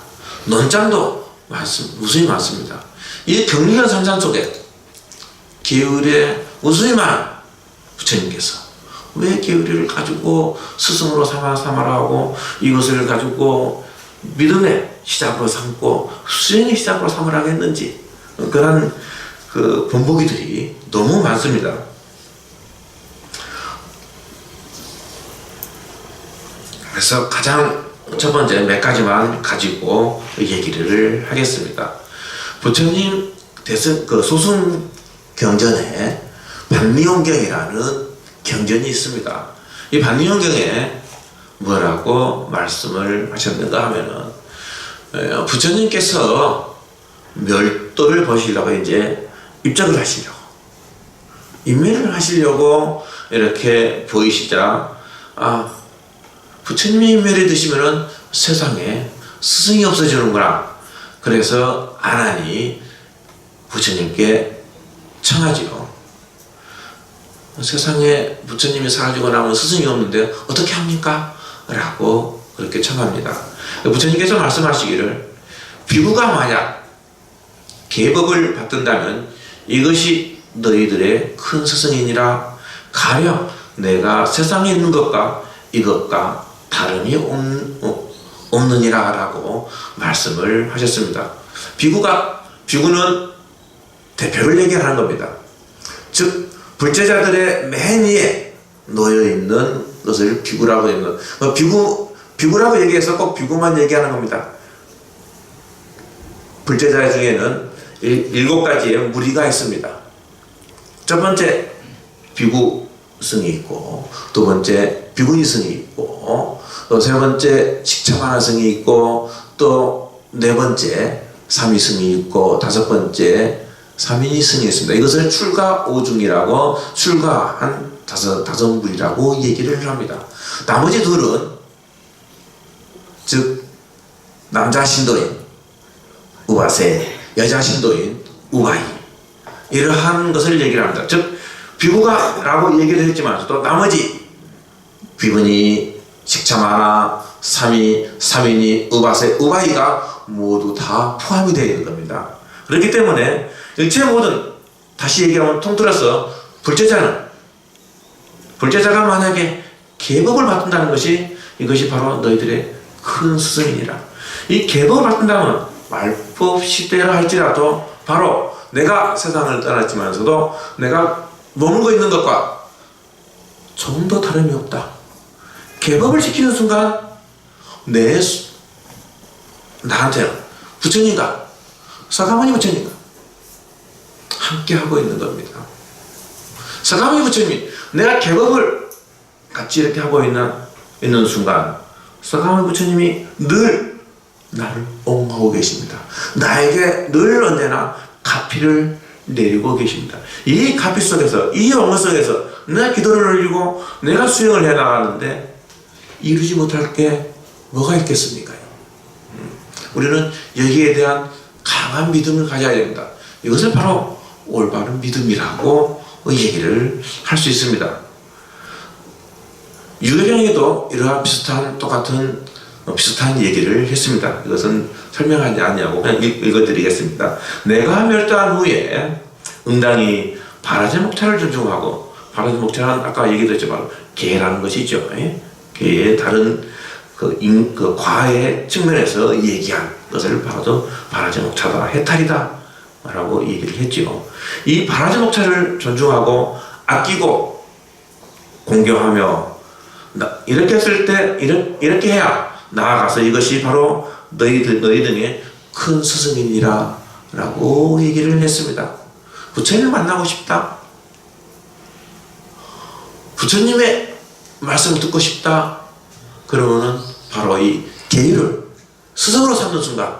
논장도 무수히 많습니다. 이 경리견 삼산 속에 계율에 무수히 많은 부처님께서 왜 계율을 가지고 스승으로 삼아라 하고 이것을 가지고 믿음의 시작으로 삼고 수행의 시작으로 삼으라고 했는지 그런 그 본보기들이 너무 많습니다. 그래서 가장 첫 번째 몇 가지만 가지고 얘기를 하겠습니다. 부처님 그 소승 경전에 반미용경이라는 경전이 있습니다. 이 반미용경에 뭐라고 말씀을 하셨는가 하면은 부처님께서 멸도를 보시려고 이제 입적을 하시려고 인면을 하시려고 이렇게 보이시자 부처님이 인면이 드시면은 세상에 스승이 없어지는구나. 그래서 아난이 부처님께 청하지요. 세상에 부처님이 사라지고 나면 스승이 없는데 어떻게 합니까? 라고 그렇게 청합니다. 부처님께서 말씀하시기를 비구가 만약 계법을 받든다면 이것이 너희들의 큰 스승이니라. 가령 내가 세상에 있는 것과 이것과 다름이 없느니라 라고 말씀을 하셨습니다. 비구는 대표를 얘기하는 겁니다. 즉 불제자들의 맨 위에 놓여있는 것을 비구라고 하는 것. 비구라고 얘기해서 꼭 비구만 얘기하는 겁니다. 불제자 중에는 7가지의 무리가 있습니다. 첫 번째 비구승이 있고, 두 번째 비구니승이 있고, 또 세 번째 식차반화승이 있고, 또 네 번째 삼위승이 있고, 다섯 번째 삼인이승이 있습니다. 이것을 출가 오중이라고 출가한 다섯 무리라고 얘기를 합니다. 나머지 둘은 즉 남자 신도인 우바세, 여자 신도인 우바이 이러한 것을 얘기를 합니다. 즉 비구가라고 얘기를 했지만 또 나머지 비구니, 식차마나, 삼인이, 우바세, 우바이가 모두 다 포함이 되어 있는 겁니다. 그렇기 때문에 일체 모든 다시 얘기하면 통틀어서 불제자가 만약에 계법을 받는다는 것이 이것이 바로 너희들의 큰 스승이니라. 이 계법을 받는다면 말법 시대라 할지라도 바로 내가 세상을 떠났지만서도 내가 머물고 있는 것과 조금 더 다름이 없다. 계법을 지키는 순간 나한테는 부처님과 사가모니 부처님과 함께 하고 있는 겁니다. 사가모니 부처님이 내가 계법을 같이 이렇게 하고 있는 순간 사가모니 부처님이 늘 나를 옹호하고 계십니다. 나에게 늘 언제나 가피를 내리고 계십니다. 이 가피 속에서, 이 옹호 속에서 내가 기도를 올리고 내가 수행을 해나가는데 이루지 못할 게 뭐가 있겠습니까? 우리는 여기에 대한 강한 믿음을 가져야 됩니다. 이것을 바로 올바른 믿음이라고 얘기를 할 수 있습니다. 유교경에도 이러한 비슷한 얘기를 했습니다. 이것은 설명하지 않냐고 그냥 읽어드리겠습니다. 내가 멸도한 후에 응당이 바라제 목차를 존중하고, 바라제 목차는 아까 얘기했지만 계라는 것이죠. 계의 다른 그 과의 측면에서 얘기한 것을 바라도 바라제 목차다, 해탈이다 라고 얘기를 했죠. 이 바라제 목차를 존중하고 아끼고 공경하며 이렇게 했을 때 이렇게 해야 나아가서 이것이 바로 너희 등의 큰 스승이니라 라고 얘기를 했습니다. 부처님을 만나고 싶다, 부처님의 말씀을 듣고 싶다, 그러면은 바로 이 계율을 스승으로 삼는 순간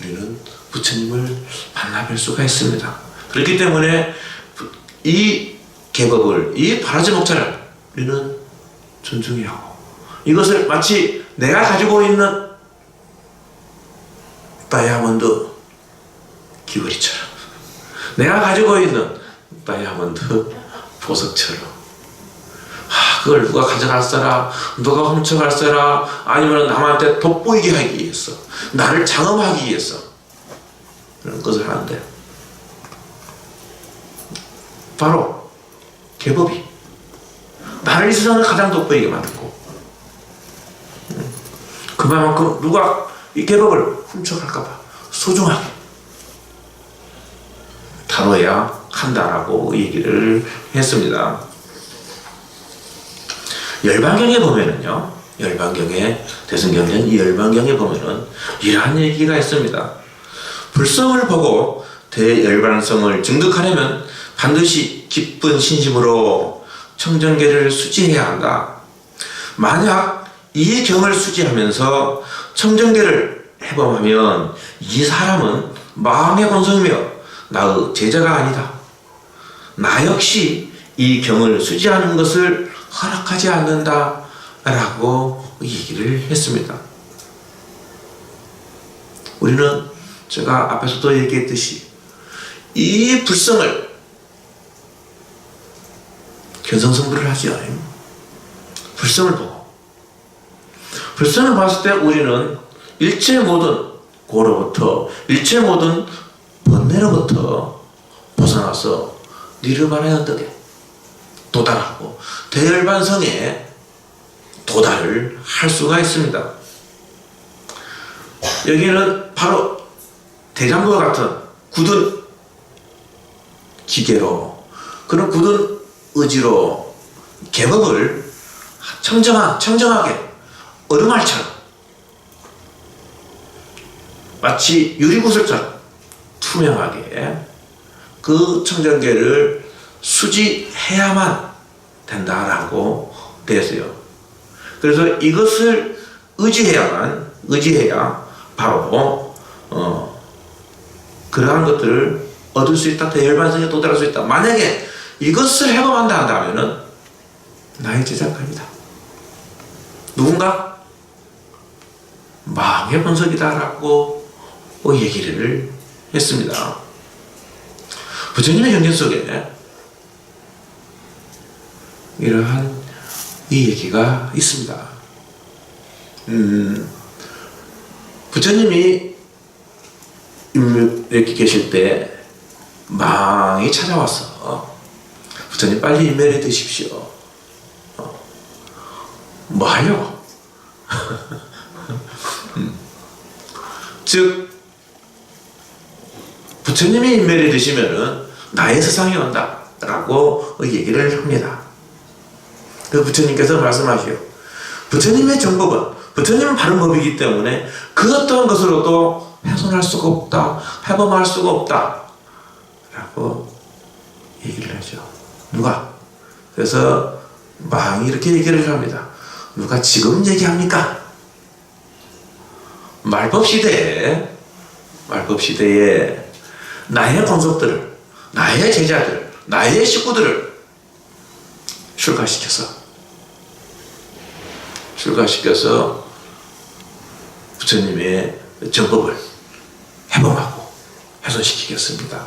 우리는 부처님을 만나뵐 수가 있습니다. 그렇기 때문에 이 계법을, 이 바라지 목차를 우리는 존중해야 하고, 이것을 마치 내가 가지고 있는 다이아몬드 귀걸이처럼, 내가 가지고 있는 다이아몬드 보석처럼, 그걸 누가 가져갔어라, 누가 훔쳐갔어라, 아니면 남한테 돋보이게 하기 위해서, 나를 장엄하기 위해서 그런 것을 하는데, 바로 계법이 나를 이 세상을 가장 돋보이게 만들고, 그만큼 누가 이 계법을 훔쳐갈까봐 소중하게 다뤄야 한다라고 얘기를 했습니다. 열반경에 보면은요, 대승경전 이 열반경에 보면은 이러한 얘기가 있습니다. 불성을 보고 대열반성을 증득하려면 반드시 기쁜 신심으로 청정계를 수지해야 한다. 만약 이 경을 수지하면서 청정계를 해범하면 이 사람은 마음의 본성이며 나의 제자가 아니다. 나 역시 이 경을 수지하는 것을 허락하지 않는다 라고 얘기를 했습니다. 우리는 제가 앞에서도 얘기했듯이 이 불성을 견성성불을 하죠. 불성을 보고, 불성을 봤을 때 우리는 일체 모든 고로부터, 일체 모든 번뇌로부터 벗어나서 니르바나의 언덕에 도달하고 대열반성에 도달을 할 수가 있습니다. 여기는 바로 대장부와 같은 굳은 기계로, 그런 굳은 의지로 계법을 청정하게 얼음알처럼, 마치 유리구슬처럼 투명하게 그 청정계를 수지해야만 된다라고 되었어요. 그래서 이것을 의지해야 바로 그러한 것들을 얻을 수 있다, 대열반성에 도달할 수 있다. 만약에 이것을 해범한다 한다면은 나의 제자가 아니다. 누군가 마음의 본성이다라고 얘기를 했습니다. 부처님의 경전 속에 이러한 이 얘기가 있습니다. 부처님이 이렇게 계실 때 망이 찾아왔어. 부처님 빨리 인멸해 드십시오. 뭐 하려고? 즉 부처님이 인멸해 드시면은 나의 세상이 온다 라고 얘기를 합니다. 그 부처님께서 말씀하시오. 부처님의 정법은, 부처님은 바른 법이기 때문에 그 어떠한 것으로도 훼손할 수가 없다, 해범할 수가 없다 라고 얘기를 하죠. 누가? 그래서 망이 이렇게 얘기를 합니다. 누가 지금 얘기합니까? 말법 시대에 나의 권속들을, 나의 제자들, 나의 식구들을 출가시켜서 부처님의 정법을 해범하고 훼손시키겠습니다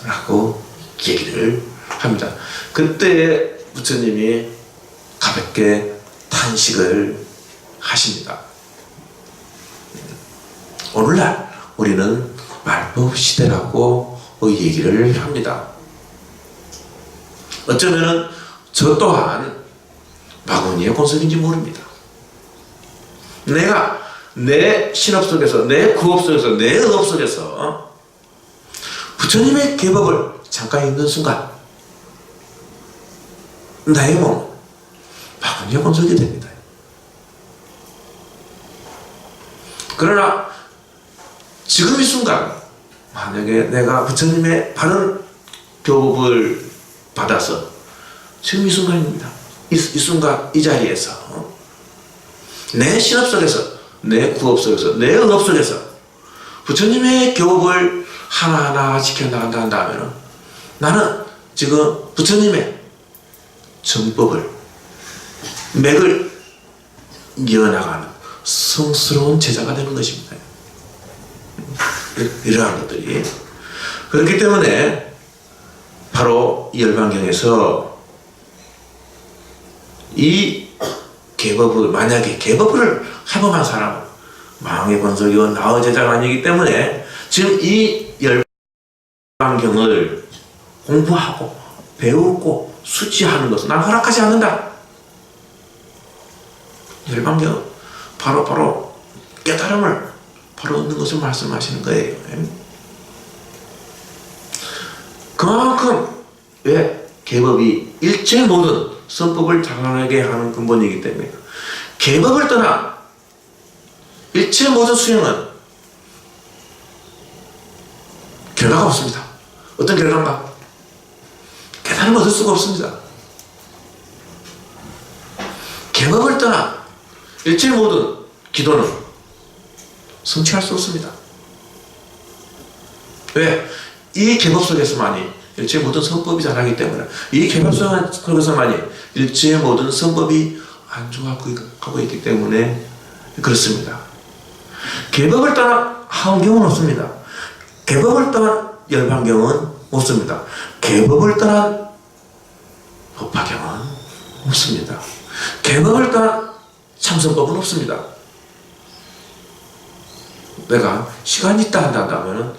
라고 얘기를 합니다. 그때 부처님이 가볍게 탄식을 하십니다. 오늘날 우리는 말법 시대라고 얘기를 합니다. 어쩌면은 저 또한 마구니의 권속인지 모릅니다. 내가 내 신업 속에서, 내 구업 속에서, 내 의업 속에서 부처님의 계법을 잠깐 읽는 순간 나의 몸은 마구니의 권속이 됩니다. 그러나 지금 이 순간 만약에 내가 부처님의 바른 교법을 받아서 지금 이 순간입니다. 이 순간 이 자리에서 내 신업 속에서, 내 구업 속에서, 내 의업 속에서 부처님의 교법을 하나하나 지켜나간다 한다면 나는 지금 부처님의 정법을 맥을 이어나가는 성스러운 제자가 되는 것입니다. 이러한 것들이 그렇기 때문에 바로 이 열반경에서 이 계법을 만약에 계법을 해범한 사람은 망의 권속이고 나의 제자가 아니기 때문에 지금 이 열반경을 공부하고 배우고 수지하는 것은 난 허락하지 않는다. 열반경 바로 깨달음을 바로 얻는 것을 말씀하시는 거예요. 그만큼 왜 계법이 일체 모든 선법을 당연하게 하는 근본이기 때문에 계법을 떠나 일체 모든 수행은 결과가 없습니다. 어떤 결과인가? 깨달음을 얻을 수가 없습니다. 계법을 떠나 일체 모든 기도는 성취할 수 없습니다. 왜? 이 계법 속에서만이 일체 모든 선법이 자라기 때문에 이 계법 속에서만이 일체 모든 선법이 안주하고 있기 때문에 그렇습니다. 계법을 떠나 하원경은 없습니다. 계법을 떠난 열반경은 없습니다. 계법을 떠난 법화경은 없습니다. 계법을 떠난 참선법은 없습니다. 내가 시간이 있다 한다면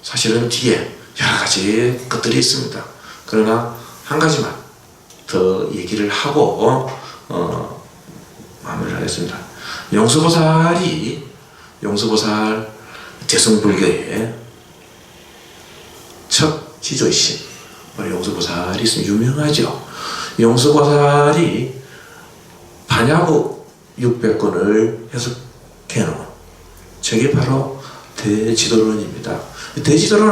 사실은 뒤에 여러 가지 것들이 있습니다. 그러나 한 가지만 더 얘기를 하고 마무리를 하겠습니다. 용서보살 대승불교의 첫 지조이신 용서보살이 있으면 유명하죠. 용서보살이 반야부 600권을 해석해 놓은 책이 바로 대지도론입니다. 대지도론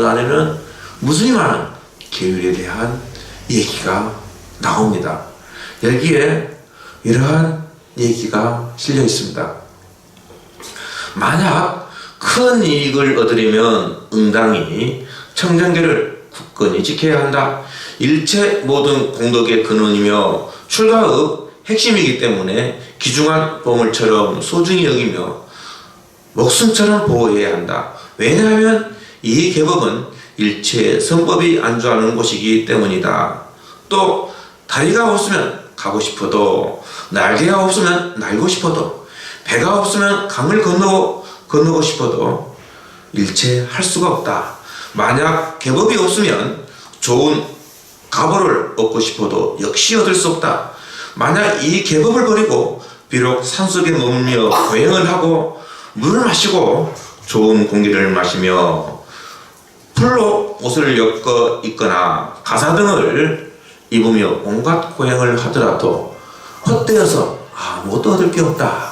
안에는 무수히 많은 계율에 대한 얘기가 나옵니다. 여기에 이러한 얘기가 실려 있습니다. 만약 큰 이익을 얻으려면 응당히 청정계를 굳건히 지켜야 한다. 일체 모든 공덕의 근원이며 출가의 핵심이기 때문에 귀중한 보물처럼 소중히 여기며 목숨처럼 보호해야 한다. 왜냐하면 이 계법은 일체 성법이 안주하는 곳이기 때문이다. 또 다리가 없으면 가고 싶어도 날개가 없으면 날고 싶어도 배가 없으면 강을 건너고 싶어도 일체 할 수가 없다. 만약 계법이 없으면 좋은 가보를 얻고 싶어도 역시 얻을 수 없다. 만약 이 계법을 버리고 비록 산속에 머물며 고행을 하고 물을 마시고 좋은 공기를 마시며 풀로 옷을 엮어 입거나 가사등을 입으며 온갖 고행을 하더라도 헛되어서 아무것도 얻을 게 없다.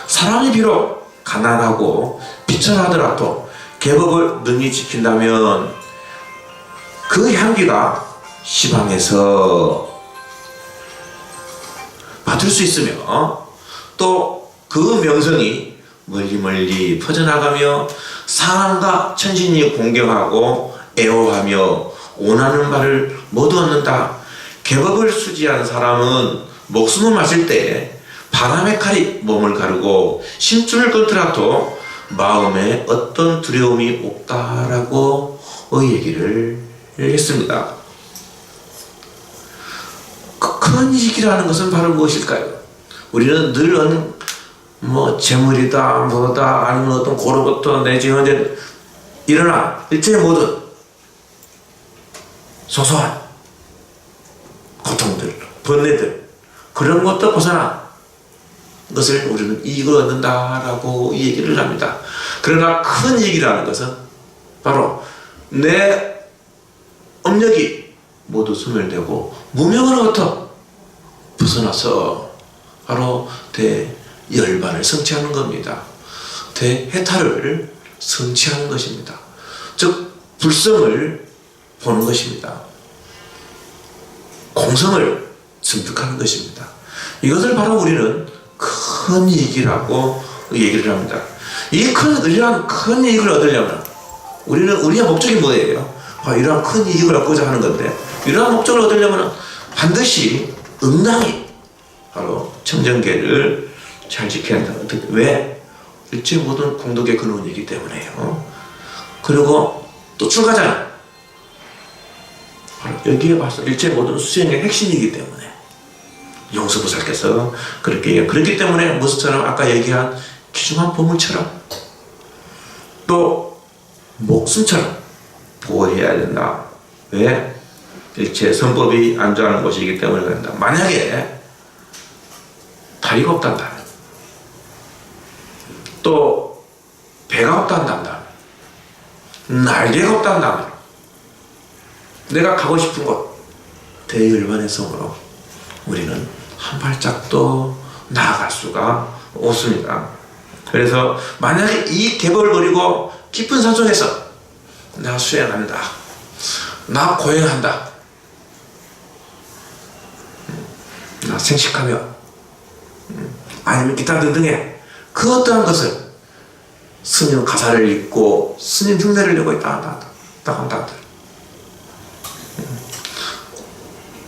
사람이 비록 가난하고 비천하더라도 계법을 능히 지킨다면 그 향기가 시방에서 받을 수 있으며 또 그 명성이 멀리 퍼져나가며 상한과 천신이 공경하고 애호하며 원하는 바를 모두 얻는다. 계법을 수지한 사람은 목숨을 마실 때 바람의 칼이 몸을 가르고 심줄을 끊더라도 마음에 어떤 두려움이 없다라고 얘기를 했습니다. 큰 이익이라는 것은 바로 무엇일까요? 우리는 늘 재물이다 뭐다 아니면 어떤 고로부터 내지 현재 일어난 일체 모든 소소한 고통들 번뇌들 그런 것도 벗어난 것을 우리는 이익을 얻는다라고 얘기를 합니다. 그러나 큰 이익이라는 것은 바로 내 업력이 모두 소멸되고 무명으로부터 벗어나서 바로 대열반을 성취하는 겁니다. 대해탈을 성취하는 것입니다. 즉 불성을 보는 것입니다. 공성을 습득하는 것입니다. 이것을 바로 우리는 큰 이익이라고 얘기를 합니다. 이러한 큰 이익을 얻으려면 우리의 목적이 뭐예요? 이러한 큰 이익을 얻고자 하는 건데 이러한 목적을 얻으려면 반드시 응당히 바로 청정계를 잘 지켜야 한다. 어떻게? 왜? 일체 모든 공덕의 근원이기 때문에요. 그리고 또 출가자는 여기에 봐서 일체 모든 수행의 핵심이기 때문에 용서보살께서 그렇게 그렇기 때문에 무엇처럼 아까 얘기한 귀중한 보물처럼 또 목숨처럼 보호해야 된다. 왜? 일체 선법이 안주하는 곳이기 때문에 그런다. 만약에 다리가 없단다, 또 배가 없단다, 날개가 없단다, 내가 가고 싶은 곳 대열반의 성으로 우리는 한 발짝도 나아갈 수가 없습니다. 그래서 만약에 이 계법을 버리고 깊은 산속에서 나 수행한다, 나 고행한다, 나 생식하며 아니면 기타 등등의 그 어떠한 것을 스님 가사를 읽고 스님 흉내를 내고 있다 한다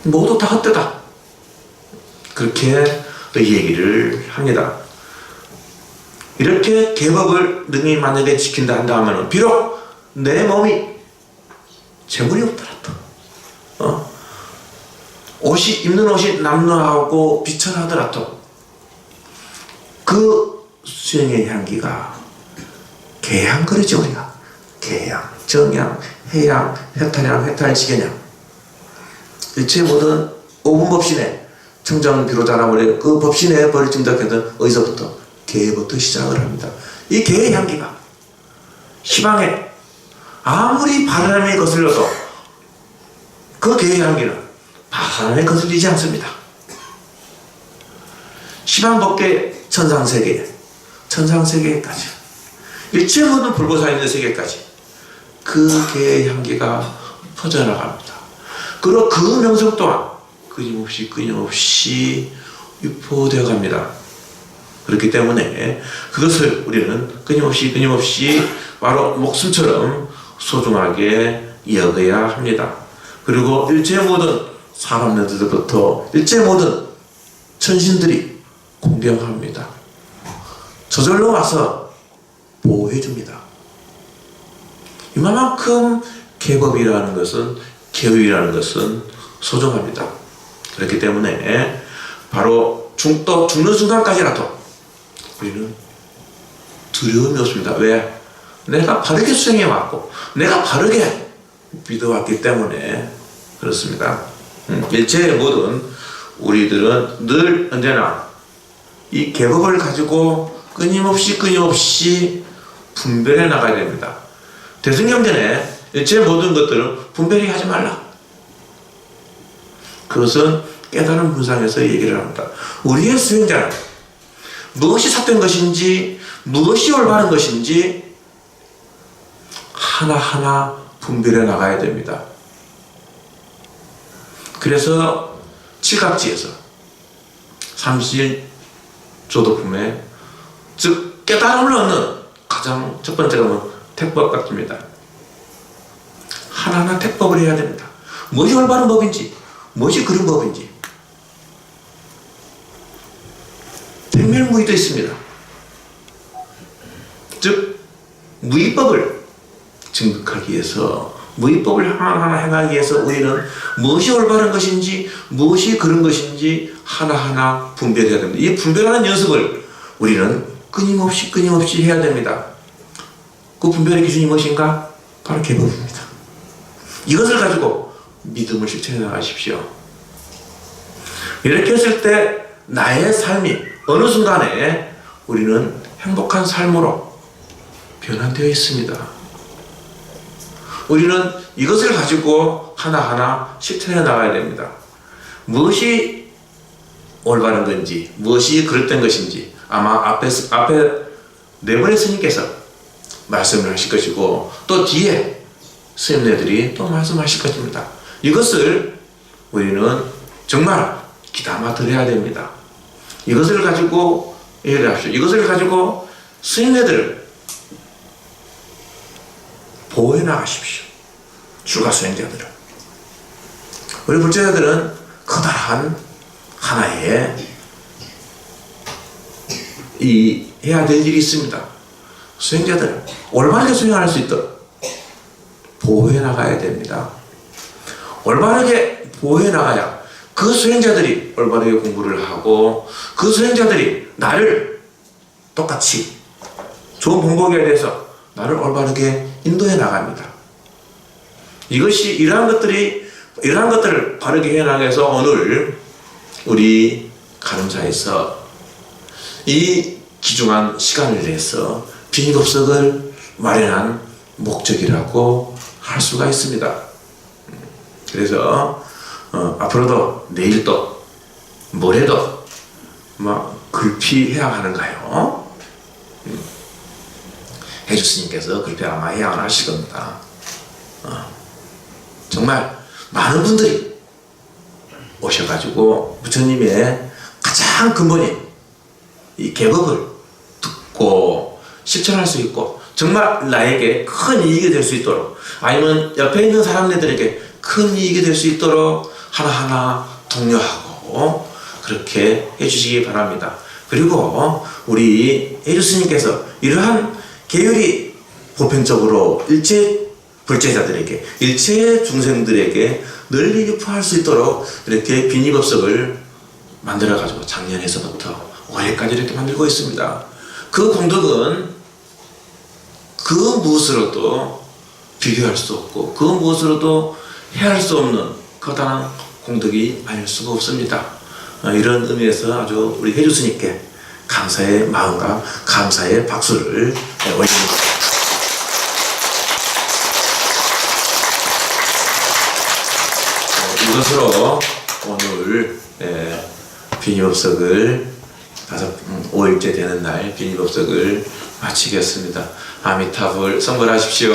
모두 다 헛되다, 그렇게 얘기를 합니다. 이렇게 계법을 능히 만약에 지킨다 한다 하면 비록 내 몸이 재물이 없더라도 입는 옷이 남루하고 비천하더라도 그 수행의 향기가 개향 그러죠. 우리가 개향, 정향, 해향, 해탈향, 해탈식연향, 일체 모든 오분법신의 청정 비로자나물의 그 법신의 벌을 증득했던 어디서부터? 개부터 시작을 합니다. 이 개의 향기가 시방에 아무리 바람이 거슬려도 그 개의 향기는 바람에 거슬리지 않습니다. 시방 밖에 천상세계까지 일체 모든 불보사 있는 세계까지 그 개의 향기가 퍼져나갑니다. 그리고 그 명성 또한 끊임없이 유포되어 갑니다. 그렇기 때문에 그것을 우리는 끊임없이 바로 목숨처럼 소중하게 여겨야 합니다. 그리고 일체 모든 사람들부터 일체 모든 천신들이 공경합니다. 저절로 와서 보호해줍니다. 이만큼 계법이라는 것은, 계율이라는 것은 소중합니다. 그렇기 때문에 바로 죽는 순간까지라도 우리는 두려움이 없습니다. 왜? 내가 바르게 수행해왔고 내가 바르게 믿어왔기 때문에 그렇습니다. 일체 모든 우리들은 늘 언제나 이 계법을 가지고 끊임없이 분별해 나가야 됩니다. 대승경전에 일체 모든 것들은 분별히 하지 말라. 그것은 깨달은 분상에서 얘기를 합니다. 우리의 수행자는 무엇이 삿된 것인지 무엇이 올바른 것인지 하나하나 분별해 나가야 됩니다. 그래서 칠각지에서 삼신조도품에 즉 깨달음을 얻는 가장 첫 번째가 택법 같습니다. 하나하나 택법을 해야 됩니다. 무엇이 올바른 법인지 무엇이 그른 법인지 택멸무의도 있습니다. 즉 무의법을 증득하기 위해서 무의법을 하나하나 행하기 위해서 우리는 무엇이 올바른 것인지 무엇이 그른 것인지 하나하나 분별해야 됩니다. 이 분별하는 연습을 우리는 끊임없이 해야 됩니다. 그 분별의 기준이 무엇인가? 바로 계법입니다. 이것을 가지고 믿음을 실천해 나가십시오. 이렇게 했을 때 나의 삶이 어느 순간에 우리는 행복한 삶으로 변환되어 있습니다. 우리는 이것을 가지고 하나하나 실천해 나가야 됩니다. 무엇이 올바른 건지 무엇이 그릇된 것인지 아마 앞에 네 분의 스님께서 말씀을 하실 것이고 또 뒤에 스님네들이 또 말씀하실 것입니다. 이것을 우리는 정말 귀담아 들어야 됩니다. 이것을 가지고 이해를 하십시오. 이것을 가지고 스님네들을 보호해 나가십시오. 출가 수행자들을. 우리 불제자들은 커다란 하나의 이 해야 될 일이 있습니다. 수행자들은 올바르게 수행할 수 있도록 보호해 나가야 됩니다. 올바르게 보호해 나가야 그 수행자들이 올바르게 공부를 하고 그 수행자들이 나를 똑같이 좋은 본보기에 대해서 나를 올바르게 인도해 나갑니다. 이러한 것들을 바르게 해 나가서 오늘 우리 간음사에서 이 귀중한 시간을 내서 비니법석을 마련한 목적이라고 할 수가 있습니다. 그래서 앞으로도 내일도 모레도 글피해야 하는가요? 해주스님께서 글피 아마 해야 하실 겁니다. 정말 많은 분들이 오셔가지고 부처님의 가장 근본인 이 계법을 듣고 실천할 수 있고 정말 나에게 큰 이익이 될 수 있도록 아니면 옆에 있는 사람들에게 큰 이익이 될 수 있도록 하나하나 독려하고 그렇게 해주시기 바랍니다. 그리고 우리 해주스님께서 이러한 계율이 보편적으로 일체 불제자들에게 일체 중생들에게 널리 유포할 수 있도록 이렇게 비니법석을 만들어 가지고 작년에서부터 올해까지 이렇게 만들고 있습니다. 그 공덕은 그 무엇으로도 비교할 수 없고 그 무엇으로도 해할 수 없는 커다란 공덕이 아닐 수가 없습니다. 이런 의미에서 아주 우리 해주스님께 감사의 마음과 감사의 박수를 올립니다. 이것으로 오늘 비니법석을 5일째 되는 날 비니법석을 마치겠습니다. 아미타불 성불하십시오.